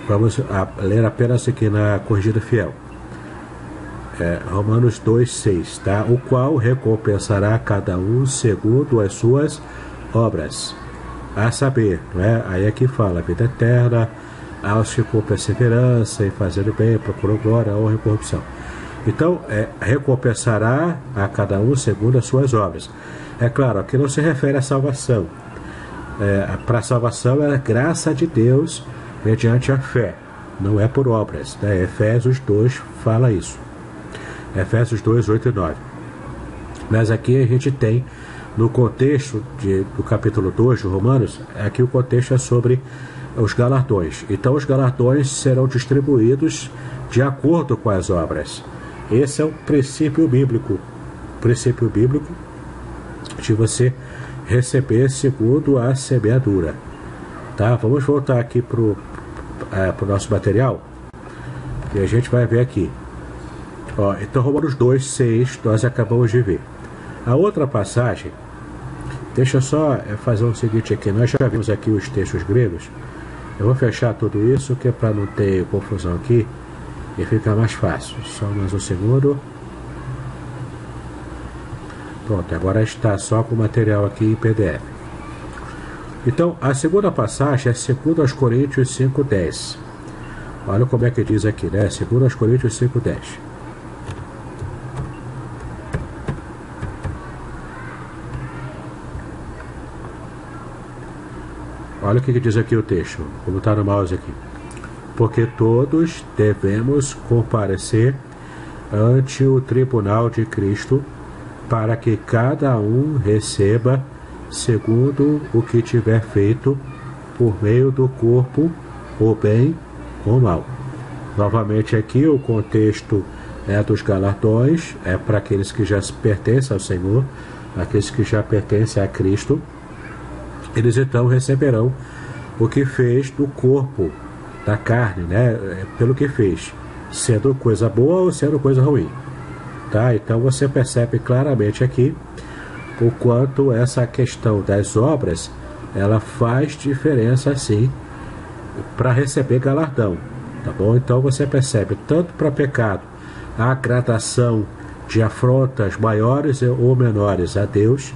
Vamos ler apenas aqui na Corrigida Fiel. Romanos 2, 6, tá? O qual recompensará cada um segundo as suas obras, a saber, não é? Aí aqui fala, vida eterna, aos que com perseverança e fazendo bem, procuram glória, honra e corrupção. Então, recompensará a cada um segundo as suas obras. É claro, aqui não se refere à salvação. Para a salvação é a graça de Deus mediante a fé, não é por obras, né? Efésios 2 fala isso. Efésios 2, 8 e 9. Mas aqui a gente tem, no contexto do capítulo 2 de Romanos, aqui o contexto é sobre os galardões. Então os galardões serão distribuídos de acordo com as obras. Esse é o princípio bíblico. O princípio bíblico de você receber segundo a semeadura. Tá? Vamos voltar aqui para o nosso material e a gente vai ver aqui. Então Romanos 2, 6 nós acabamos de ver. A outra passagem, deixa eu só fazer o seguinte aqui, nós já vimos aqui os textos gregos. Eu vou fechar tudo isso que é para não ter confusão aqui e ficar mais fácil. Só mais um segundo. Pronto, agora está só com o material aqui em PDF. Então, a segunda passagem é 2 Coríntios 5:10. Olha como é que diz aqui, né? 2 Coríntios 5:10. Olha o que diz aqui o texto, como está no mouse aqui. Porque todos devemos comparecer ante o tribunal de Cristo, para que cada um receba segundo o que tiver feito por meio do corpo, ou bem ou mal. Novamente aqui o contexto é dos galardões, é para aqueles que já pertencem ao Senhor, aqueles que já pertencem a Cristo. Eles então receberão o que fez do corpo, da carne, né? Pelo que fez, sendo coisa boa ou sendo coisa ruim. Tá? Então você percebe claramente aqui o quanto essa questão das obras, ela faz diferença sim para receber galardão. Tá bom? Então você percebe tanto para pecado a gradação de afrontas maiores ou menores a Deus,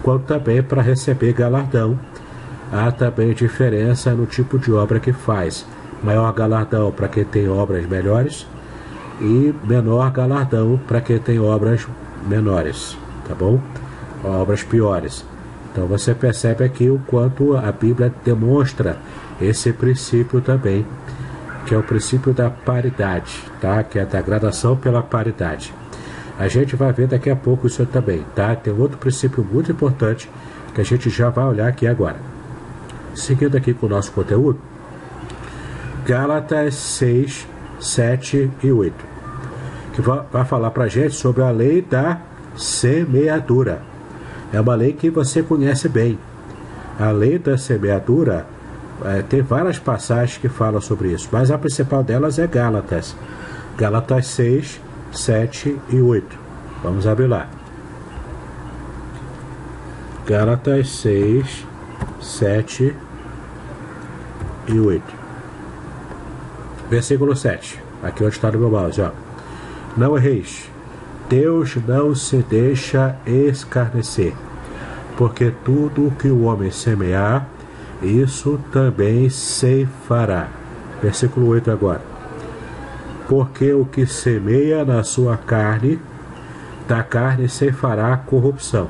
quanto também para receber galardão. Há também diferença no tipo de obra que faz. Maior galardão para quem tem obras melhores e menor galardão para quem tem obras menores, tá bom? Obras piores. Então você percebe aqui o quanto a Bíblia demonstra esse princípio também, que é o princípio da paridade, tá? Que é da gradação pela paridade. A gente vai ver daqui a pouco isso também, tá? Tem outro princípio muito importante que a gente já vai olhar aqui agora. Seguindo aqui com o nosso conteúdo, Gálatas 6, 7 e 8, que vai falar para a gente sobre a lei da semeadura. É uma lei que você conhece bem. A lei da semeadura, tem várias passagens que falam sobre isso, mas a principal delas é Gálatas. Gálatas 6, 7 e 8. Vamos abrir lá. Gálatas 6, 7 e 8. Versículo 7. Aqui onde está no meu mouse, ó. Não erreis. Deus não se deixa escarnecer, porque tudo o que o homem semear, isso também ceifará. Versículo 8 agora. Porque o que semeia na sua carne, da carne ceifará corrupção.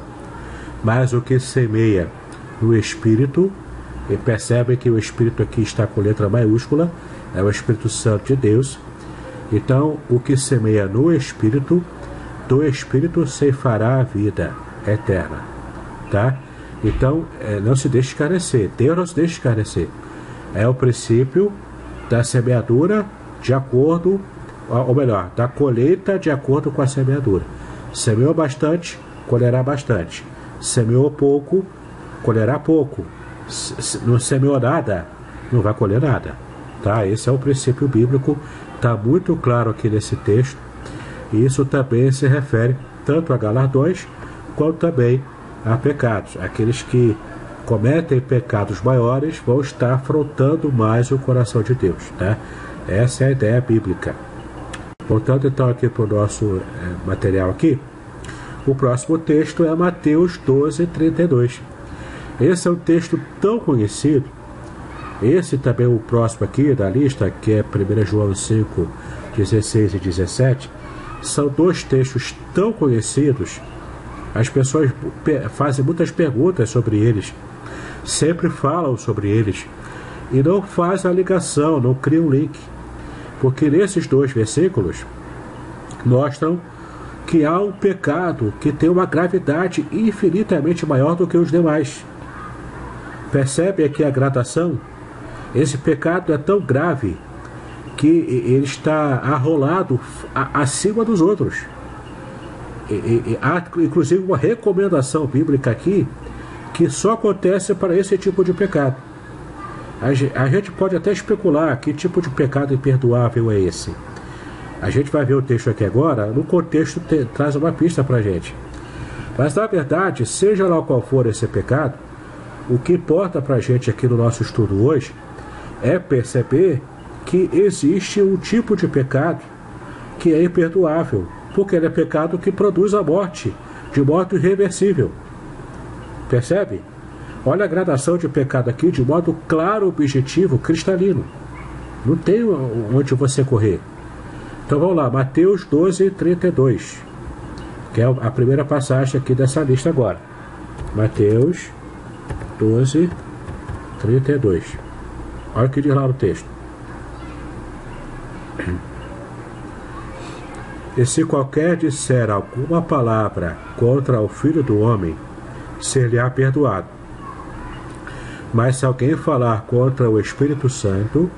Mas o que semeia no Espírito, e percebe que o Espírito aqui está com letra maiúscula, é o Espírito Santo de Deus. Então, o que semeia no Espírito, do Espírito ceifará a vida eterna. Tá? Então, não se deixe escarnecer. Deus não se deixa escarnecer. É o princípio da semeadura de acordo, ou melhor, da colheita de acordo com a semeadura. Semeou bastante, colherá bastante. Semeou pouco, colherá pouco. Não semeou nada, não vai colher nada. Tá? Esse é o princípio bíblico, está muito claro aqui nesse texto. E isso também se refere tanto a galardões, quanto também a pecados. Aqueles que cometem pecados maiores vão estar afrontando mais o coração de Deus. Tá? Essa é a ideia bíblica. Voltando então aqui para o nosso material aqui, o próximo texto é Mateus 12, 32. Esse é um texto tão conhecido. Esse também, o próximo aqui da lista, que é 1 João 5, 16 e 17, são dois textos tão conhecidos. As pessoas fazem muitas perguntas sobre eles, sempre falam sobre eles, e não fazem a ligação, não criam um link. Porque nesses dois versículos mostram que há um pecado que tem uma gravidade infinitamente maior do que os demais. Percebe aqui a gradação? Esse pecado é tão grave que ele está arrolado acima dos outros. Há inclusive uma recomendação bíblica aqui que só acontece para esse tipo de pecado. A gente pode até especular que tipo de pecado imperdoável é esse. A gente vai ver o texto aqui agora, no contexto traz uma pista para a gente. Mas na verdade, seja lá qual for esse pecado, o que importa para a gente aqui no nosso estudo hoje é perceber que existe um tipo de pecado que é imperdoável, porque ele é pecado que produz a morte, de modo irreversível. Percebe? Olha a gradação de pecado aqui de modo claro, objetivo, cristalino. Não tem onde você correr. Então vamos lá, Mateus 12, 32, que é a primeira passagem aqui dessa lista agora. Mateus 12, 32. Olha o que diz lá no texto. E se qualquer disser alguma palavra contra o Filho do Homem, ser-lhe-á perdoado. Mas se alguém falar contra o Espírito Santo,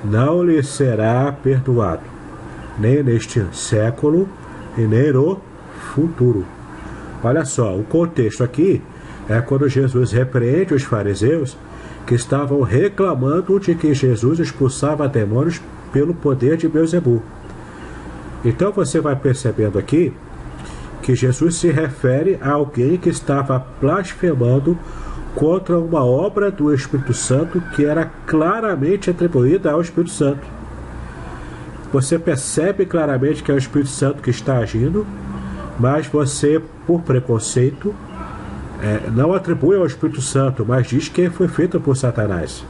não lhe será perdoado, nem neste século e nem no futuro. Olha só, o contexto aqui é quando Jesus repreende os fariseus que estavam reclamando de que Jesus expulsava demônios pelo poder de Beelzebul. Então você vai percebendo aqui que Jesus se refere a alguém que estava blasfemando contra uma obra do Espírito Santo que era claramente atribuída ao Espírito Santo. Você percebe claramente que é o Espírito Santo que está agindo, mas você, por preconceito, não atribui ao Espírito Santo, mas diz que foi feito por Satanás.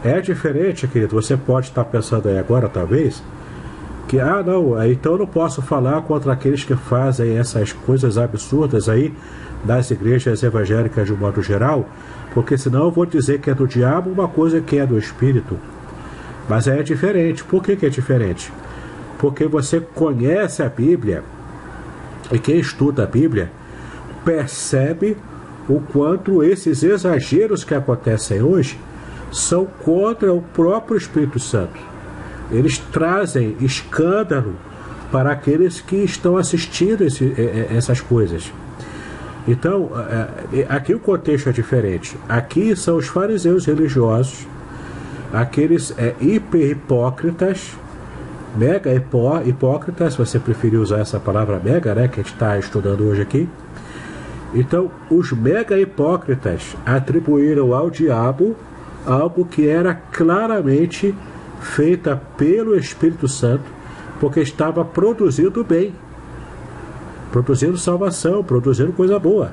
É diferente, querido. Você pode estar pensando aí agora, talvez, que, não, então eu não posso falar contra aqueles que fazem essas coisas absurdas aí das igrejas evangélicas de um modo geral, porque senão eu vou dizer que é do diabo uma coisa que é do Espírito. Mas é diferente. Por que é diferente? Porque você conhece a Bíblia, e quem estuda a Bíblia percebe o quanto esses exageros que acontecem hoje são contra o próprio Espírito Santo. Eles trazem escândalo para aqueles que estão assistindo essas coisas. Então, aqui o contexto é diferente. Aqui são os fariseus religiosos, aqueles hiper-hipócritas, mega hipócritas, se você preferir usar essa palavra mega, né, que a gente está estudando hoje aqui. Então, os mega hipócritas atribuíram ao diabo algo que era claramente feita pelo Espírito Santo, porque estava produzindo bem, produzindo salvação, produzindo coisa boa.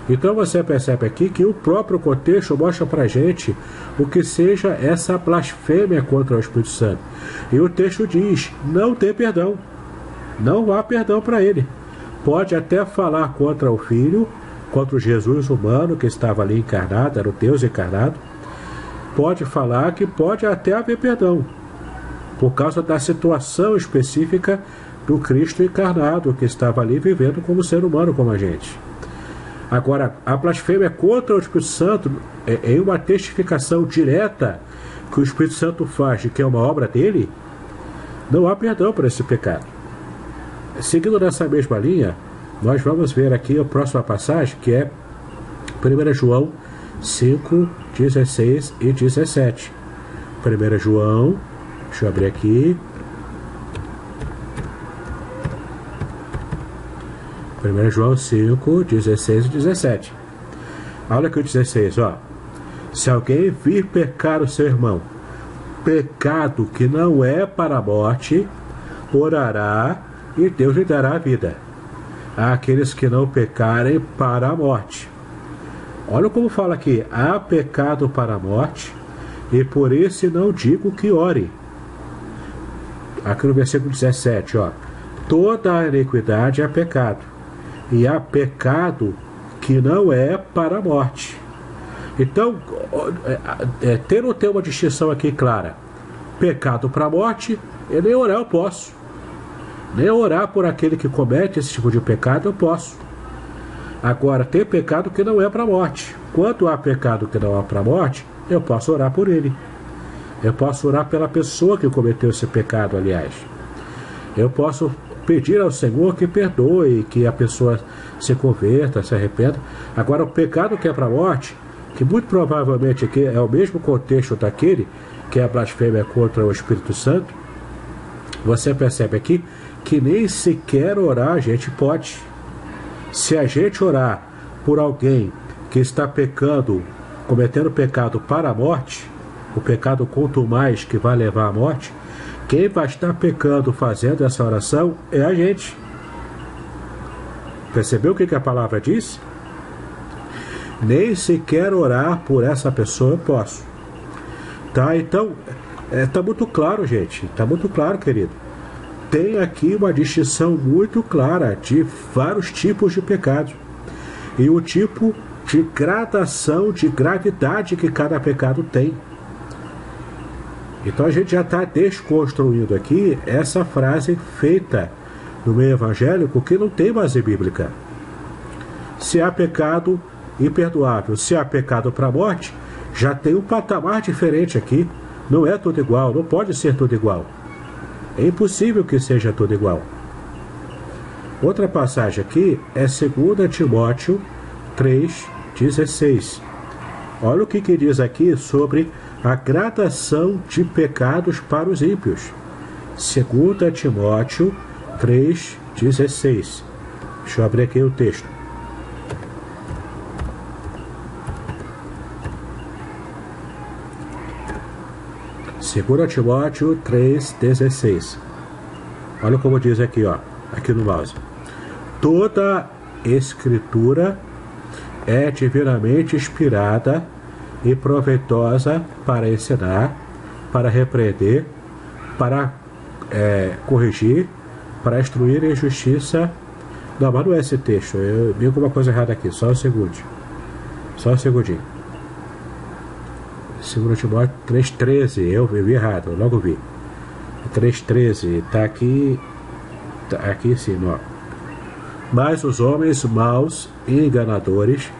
Então você percebe aqui que o próprio contexto mostra pra gente o que seja essa blasfêmia contra o Espírito Santo. E o texto diz, não tem perdão, não há perdão para ele. Pode até falar contra o Filho, contra o Jesus humano que estava ali encarnado, era o Deus encarnado. Pode falar que pode até haver perdão, por causa da situação específica do Cristo encarnado, que estava ali vivendo como ser humano, como a gente. Agora, a blasfêmia contra o Espírito Santo é uma testificação direta que o Espírito Santo faz de que é uma obra dele. Não há perdão para esse pecado. Seguindo nessa mesma linha, nós vamos ver aqui a próxima passagem, que é 1 João 5, 16 e 17. 1 João, deixa eu abrir aqui. 1 João 5, 16 e 17. Olha aqui o 16, ó. Se alguém vir pecar o seu irmão, pecado que não é para a morte, orará e Deus lhe dará a vida. Há aqueles que não pecarem para a morte. Olha como fala aqui, há pecado para a morte, e por isso não digo que ore. Aqui no versículo 17, ó. Toda a iniquidade é pecado, e há pecado que não é para a morte. Então, ter uma distinção aqui clara. Pecado para a morte, e nem orar eu posso. Nem orar por aquele que comete esse tipo de pecado eu posso. Agora, tem pecado que não é para a morte. Quando há pecado que não é para a morte, eu posso orar por ele. Eu posso orar pela pessoa que cometeu esse pecado, aliás. Eu posso pedir ao Senhor que perdoe, que a pessoa se converta, se arrependa. Agora, o pecado que é para a morte, que muito provavelmente aqui é o mesmo contexto daquele, que é a blasfêmia contra o Espírito Santo, você percebe aqui que nem sequer orar a gente pode. Se a gente orar por alguém que está pecando, cometendo pecado para a morte, o pecado contumaz que vai levar à morte, quem vai estar pecando fazendo essa oração é a gente. Percebeu o que a palavra diz? Nem sequer orar por essa pessoa eu posso. Tá? Então, tá muito claro, gente. Tá muito claro, querido. Tem aqui uma distinção muito clara de vários tipos de pecado. E o tipo de gradação, de gravidade que cada pecado tem. Então a gente já está desconstruindo aqui essa frase feita no meio evangélico que não tem base bíblica. Se há pecado imperdoável, se há pecado para a morte, já tem um patamar diferente aqui. Não é tudo igual, não pode ser tudo igual. É impossível que seja tudo igual. Outra passagem aqui é 2 Timóteo 3,16. Olha o que diz aqui sobre a gradação de pecados para os ímpios. 2 Timóteo 3,16. Deixa eu abrir aqui o texto. Segundo Timóteo 3,16. Olha como diz aqui, ó, aqui no mouse. Toda escritura é divinamente inspirada e proveitosa para ensinar, para repreender, para corrigir, para instruir em justiça. Não, mas não é esse texto. Eu vi alguma coisa errada aqui. Só um segundo. Só um segundinho. 2 Timóteo 3,13. Eu vi errado, eu logo vi. 3,13. Está aqui. Tá aqui em cima, ó. Mas os homens maus e enganadores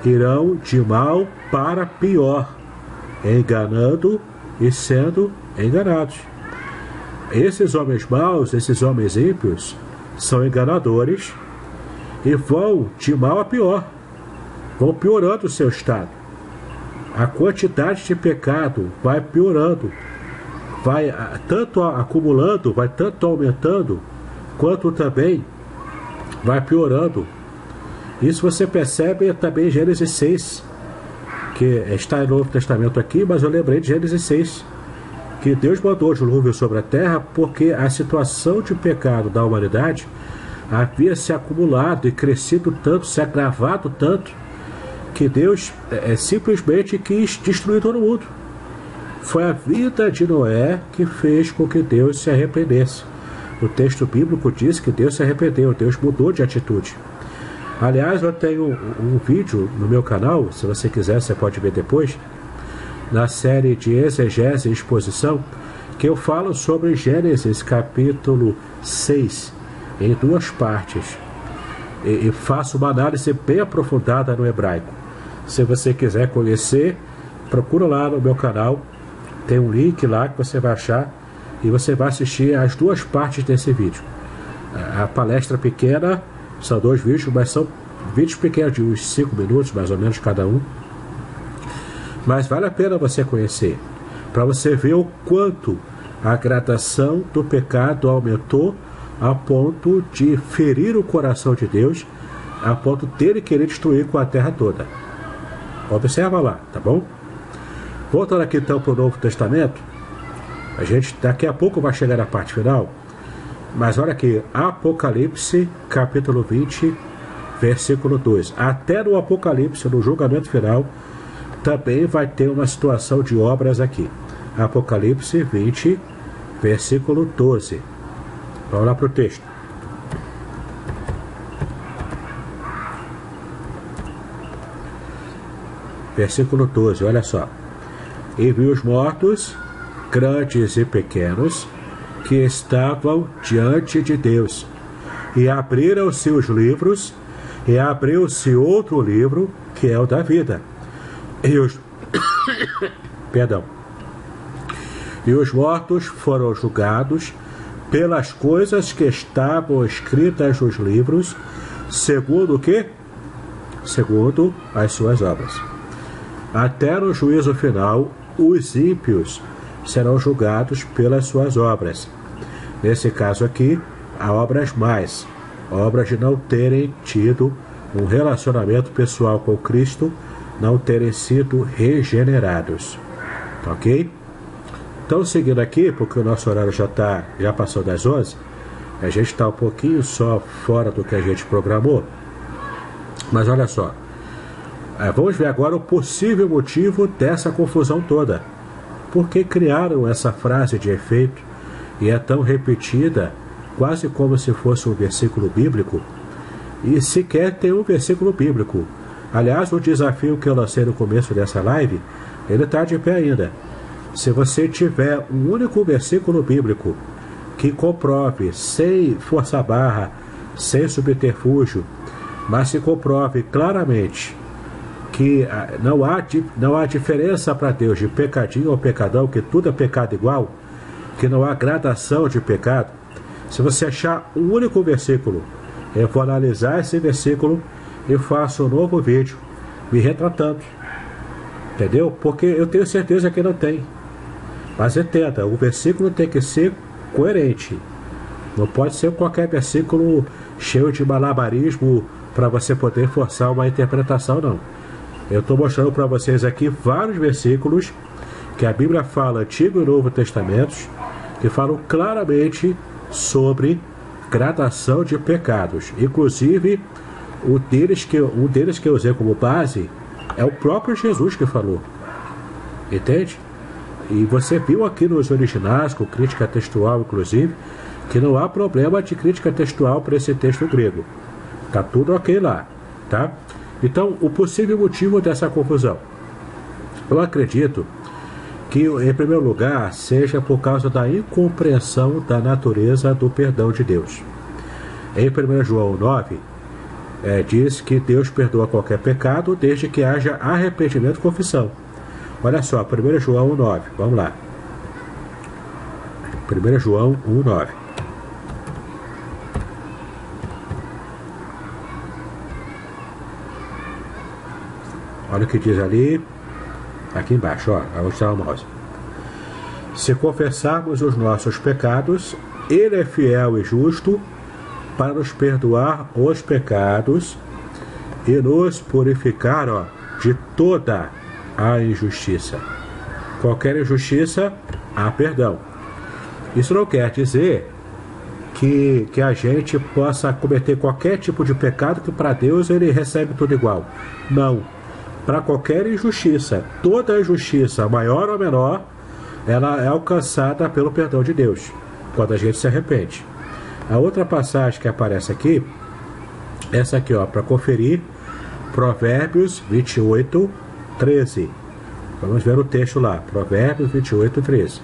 irão de mal para pior, enganando e sendo enganados. Esses homens maus, esses homens ímpios, são enganadores e vão de mal a pior, vão piorando o seu estado. A quantidade de pecado vai piorando, vai tanto acumulando, vai tanto aumentando, quanto também vai piorando. Isso você percebe também em Gênesis 6, que está no Novo Testamento aqui, mas eu lembrei de Gênesis 6, que Deus mandou o dilúvio sobre a terra porque a situação de pecado da humanidade havia se acumulado e crescido tanto, se agravado tanto, que Deus simplesmente quis destruir todo mundo. Foi a vida de Noé que fez com que Deus se arrependesse. O texto bíblico diz que Deus se arrependeu, Deus mudou de atitude. Aliás, eu tenho um vídeo no meu canal, se você quiser, você pode ver depois, na série de exegese e exposição, que eu falo sobre Gênesis capítulo 6, em 2 partes, e faço uma análise bem aprofundada no hebraico. Se você quiser conhecer, procura lá no meu canal, tem um link lá que você vai achar, e você vai assistir as 2 partes desse vídeo. A palestra pequena são 2 vídeos, mas são vídeos pequenos, de uns 5 minutos mais ou menos cada um. Mas vale a pena você conhecer, para você ver o quanto a gradação do pecado aumentou a ponto de ferir o coração de Deus, a ponto dele querer destruir com a terra toda. Observa lá, tá bom? Voltando aqui então para o Novo Testamento, a gente daqui a pouco vai chegar na parte final, mas olha aqui, Apocalipse capítulo 20, versículo 2. Até no Apocalipse, no julgamento final, também vai ter uma situação de obras aqui. Apocalipse 20, versículo 12. Vamos lá para o texto. Versículo 12, olha só. E vi os mortos, grandes e pequenos, que estavam diante de Deus, e abriram-se os livros, e abriu-se outro livro, que é o da vida. E os perdão. E os mortos foram julgados pelas coisas que estavam escritas nos livros, segundo o quê? Segundo as suas obras. Até no juízo final, os ímpios serão julgados pelas suas obras. Nesse caso aqui, há obras mais, obras de não terem tido um relacionamento pessoal com Cristo, não terem sido regenerados. Ok? Então, seguindo aqui, porque o nosso horário já passou das 11, a gente está um pouquinho só fora do que a gente programou. Mas olha só, vamos ver agora o possível motivo dessa confusão toda. Por que criaram essa frase de efeito e é tão repetida, quase como se fosse um versículo bíblico, e sequer tem um versículo bíblico? Aliás, o desafio que eu lancei no começo dessa live, ele está de pé ainda. Se você tiver um único versículo bíblico que comprove, sem força barra, sem subterfúgio, mas se comprove claramente que não há diferença para Deus de pecadinho ou pecadão, que tudo é pecado igual, que não há gradação de pecado. Se você achar um único versículo, eu vou analisar esse versículo e faço um novo vídeo me retratando. Entendeu? Porque eu tenho certeza que não tem. Mas entenda, o versículo tem que ser coerente. Não pode ser qualquer versículo cheio de malabarismo para você poder forçar uma interpretação, não. Eu estou mostrando para vocês aqui vários versículos que a Bíblia fala, Antigo e Novo Testamentos, que falam claramente sobre gradação de pecados. Inclusive, um deles que eu usei como base é o próprio Jesus que falou. Entende? E você viu aqui nos originais, com crítica textual, inclusive, que não há problema de crítica textual para esse texto grego. Está tudo ok lá. Tá? Então, o possível motivo dessa confusão. Eu acredito que, em primeiro lugar, seja por causa da incompreensão da natureza do perdão de Deus. Em 1 João 9, diz que Deus perdoa qualquer pecado desde que haja arrependimento e confissão. Olha só, 1 João 1,9. Vamos lá. 1 João 1,9. Olha o que diz ali. Aqui embaixo, ó. Onde está o mouse. Se confessarmos os nossos pecados, Ele é fiel e justo para nos perdoar os pecados e nos purificar, ó, de toda a injustiça. Qualquer injustiça, há perdão. Isso não quer dizer que a gente possa cometer qualquer tipo de pecado que para Deus Ele recebe tudo igual. Não. Para qualquer injustiça, toda injustiça, maior ou menor, ela é alcançada pelo perdão de Deus, quando a gente se arrepende. A outra passagem que aparece aqui, essa aqui, ó, para conferir, Provérbios 28, 13. Vamos ver o texto lá, Provérbios 28, 13.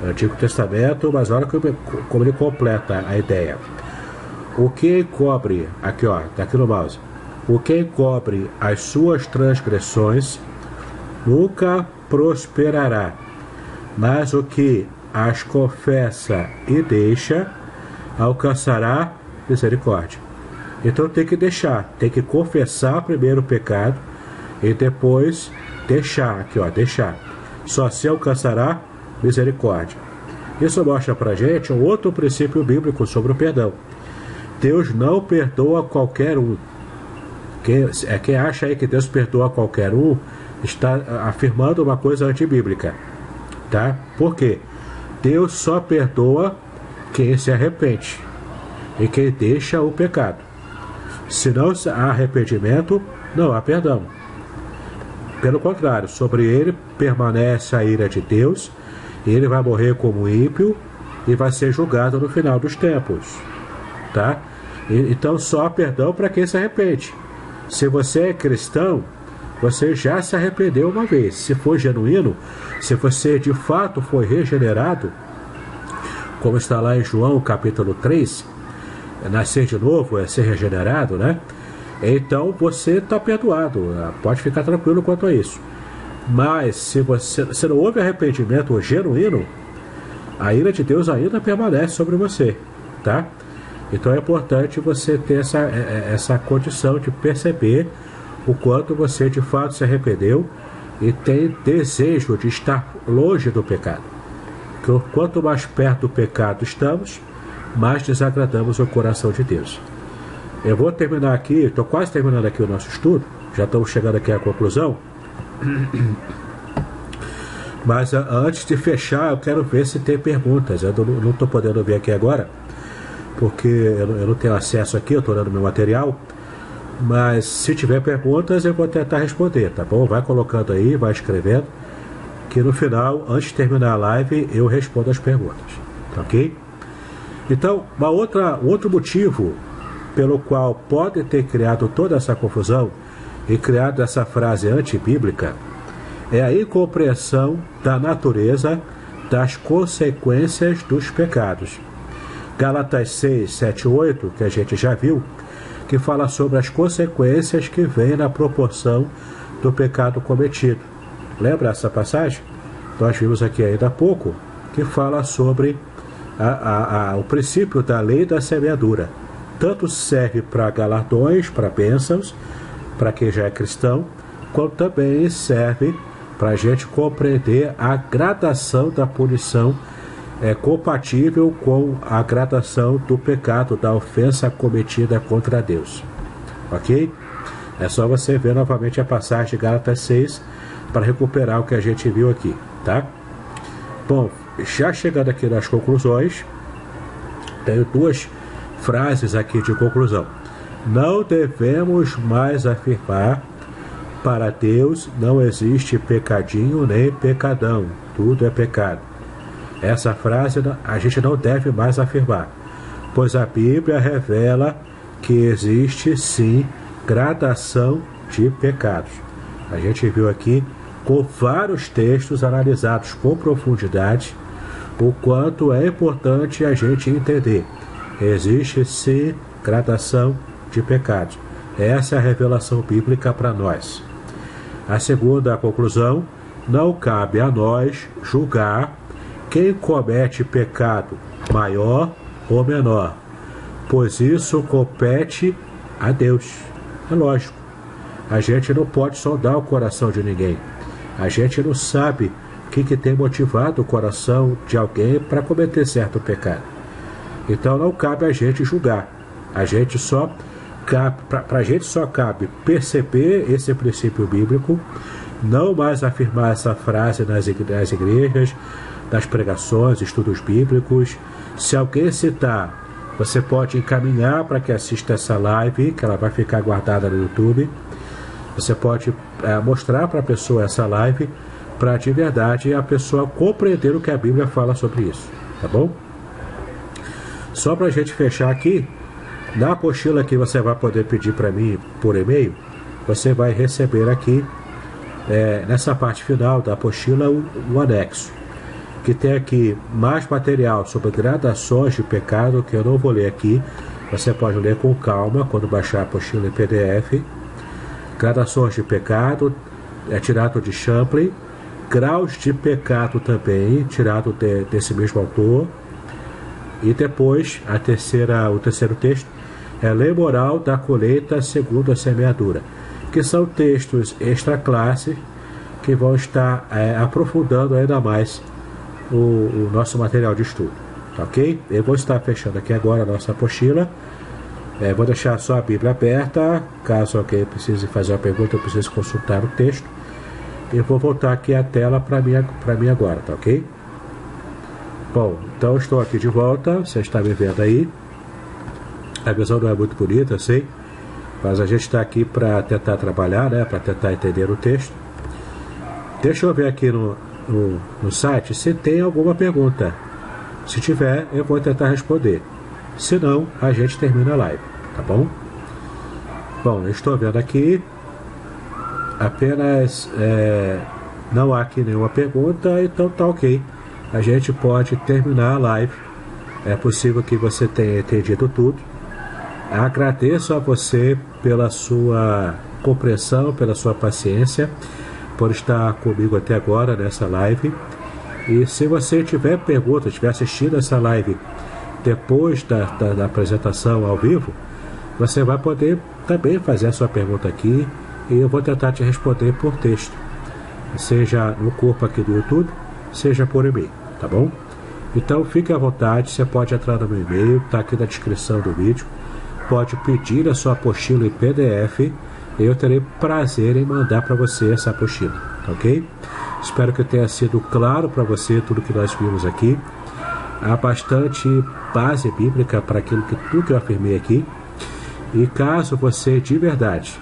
Antigo Testamento, mas olha como ele completa a ideia. O que encobre, aqui ó, tá aqui no mouse, o que encobre as suas transgressões nunca prosperará, mas o que as confessa e deixa alcançará misericórdia. Então tem que deixar, tem que confessar primeiro o pecado e depois deixar, aqui ó, deixar. Só se alcançará misericórdia. Isso mostra pra gente um outro princípio bíblico sobre o perdão. Deus não perdoa qualquer um. Quem acha aí que Deus perdoa qualquer um está afirmando uma coisa antibíblica, tá? Por quê? Deus só perdoa quem se arrepende e quem deixa o pecado. Se não há arrependimento, não há perdão. Pelo contrário, sobre ele permanece a ira de Deus. Ele vai morrer como ímpio e vai ser julgado no final dos tempos, tá? Então só há perdão para quem se arrepende. Se você é cristão, você já se arrependeu uma vez. Se for genuíno, se você de fato foi regenerado, como está lá em João capítulo 3, nascer de novo é ser regenerado, né? Então você está perdoado, pode ficar tranquilo quanto a isso. Mas se não houve arrependimento genuíno, a ira de Deus ainda permanece sobre você, tá? Então é importante você ter essa condição de perceber o quanto você de fato se arrependeu e tem desejo de estar longe do pecado. Porque quanto mais perto do pecado estamos, mais desagradamos o coração de Deus. Eu vou terminar aqui, estou quase terminando aqui o nosso estudo, já estamos chegando aqui à conclusão. Mas antes de fechar, eu quero ver se tem perguntas. Eu não estou podendo ver aqui agora, porque eu não tenho acesso aqui, eu estou olhando meu material. Mas se tiver perguntas, eu vou tentar responder, tá bom? Vai colocando aí, vai escrevendo, que no final, antes de terminar a live, eu respondo as perguntas, tá ok? Então, outro motivo pelo qual pode ter criado toda essa confusão e criado essa frase antibíblica é a incompreensão da natureza das consequências dos pecados. Gálatas 6, 7 e 8, que a gente já viu, que fala sobre as consequências que vêm na proporção do pecado cometido. Lembra essa passagem? Nós vimos aqui ainda há pouco, que fala sobre o princípio da lei da semeadura. Tanto serve para galardões, para bênçãos, para quem já é cristão, quanto também serve para a gente compreender a gradação da punição compatível com a gradação do pecado, da ofensa cometida contra Deus. Ok? É só você ver novamente a passagem de Gálatas 6 para recuperar o que a gente viu aqui, tá? Bom, já chegando aqui nas conclusões, tenho duas frases aqui de conclusão. Não devemos mais afirmar: para Deus não existe pecadinho nem pecadão, tudo é pecado. Essa frase a gente não deve mais afirmar, pois a Bíblia revela que existe sim gradação de pecados. A gente viu aqui com vários textos analisados com profundidade o quanto é importante a gente entender. Existe sim gradação de pecados. Essa é a revelação bíblica para nós. A segunda conclusão: não cabe a nós julgar quem comete pecado maior ou menor, pois isso compete a Deus. É lógico, a gente não pode sondar o coração de ninguém. A gente não sabe o que tem motivado o coração de alguém para cometer certo pecado. Então não cabe a gente julgar. A gente só cabe perceber esse princípio bíblico, não mais afirmar essa frase nas igrejas, nas pregações, estudos bíblicos. Se alguém citar, você pode encaminhar para que assista essa live, que ela vai ficar guardada no YouTube. Você pode mostrar para a pessoa essa live, para de verdade a pessoa compreender o que a Bíblia fala sobre isso, tá bom? Só para a gente fechar aqui, na apostila que você vai poder pedir para mim por e-mail, você vai receber aqui, nessa parte final da apostila, o anexo, que tem aqui mais material sobre gradações de pecado, que eu não vou ler aqui. Você pode ler com calma quando baixar a apostila em PDF. Gradações de pecado, tirado de Champlin. Graus de pecado também, tirado desse mesmo autor. E depois, o terceiro texto é Lei Moral da Colheita segundo a Semeadura, que são textos extra classe que vão estar aprofundando ainda mais o nosso material de estudo, ok? Eu vou estar fechando aqui agora a nossa apostila. Vou deixar só a Bíblia aberta, caso alguém precise fazer uma pergunta, eu precise consultar o texto. Eu vou voltar aqui a tela para mim agora, tá ok? Bom, então estou aqui de volta, você está me vendo aí. A visão não é muito bonita, eu sei, mas a gente está aqui para tentar trabalhar, né? Para tentar entender o texto. Deixa eu ver aqui no site se tem alguma pergunta. Se tiver, eu vou tentar responder. Se não, a gente termina a live, tá bom? Bom, eu estou vendo aqui, apenas não há aqui nenhuma pergunta, então tá ok. A gente pode terminar a live. É possível que você tenha entendido tudo. Agradeço a você pela sua compreensão, pela sua paciência, por estar comigo até agora nessa live. E se você tiver pergunta, estiver assistindo essa live depois da apresentação ao vivo, você vai poder também fazer a sua pergunta aqui e eu vou tentar te responder por texto, seja no corpo aqui do YouTube, seja por e-mail, tá bom? Então fique à vontade, você pode entrar no meu e-mail, está aqui na descrição do vídeo, pode pedir a sua apostila em PDF e eu terei prazer em mandar para você essa apostila, ok? Espero que tenha sido claro para você tudo que nós vimos aqui. Há bastante base bíblica para tudo que eu afirmei aqui. E caso você de verdade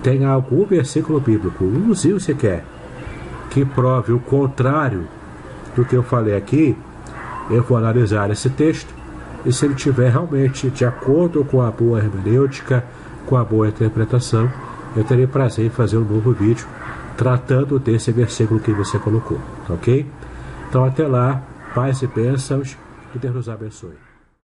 tenha algum versículo bíblico, umzinho sequer, que prove o contrário do que eu falei aqui, eu vou analisar esse texto e se ele estiver realmente de acordo com a boa hermenêutica, com a boa interpretação, eu terei prazer em fazer um novo vídeo tratando desse versículo que você colocou, ok? Então até lá, paz e bênçãos, que Deus nos abençoe.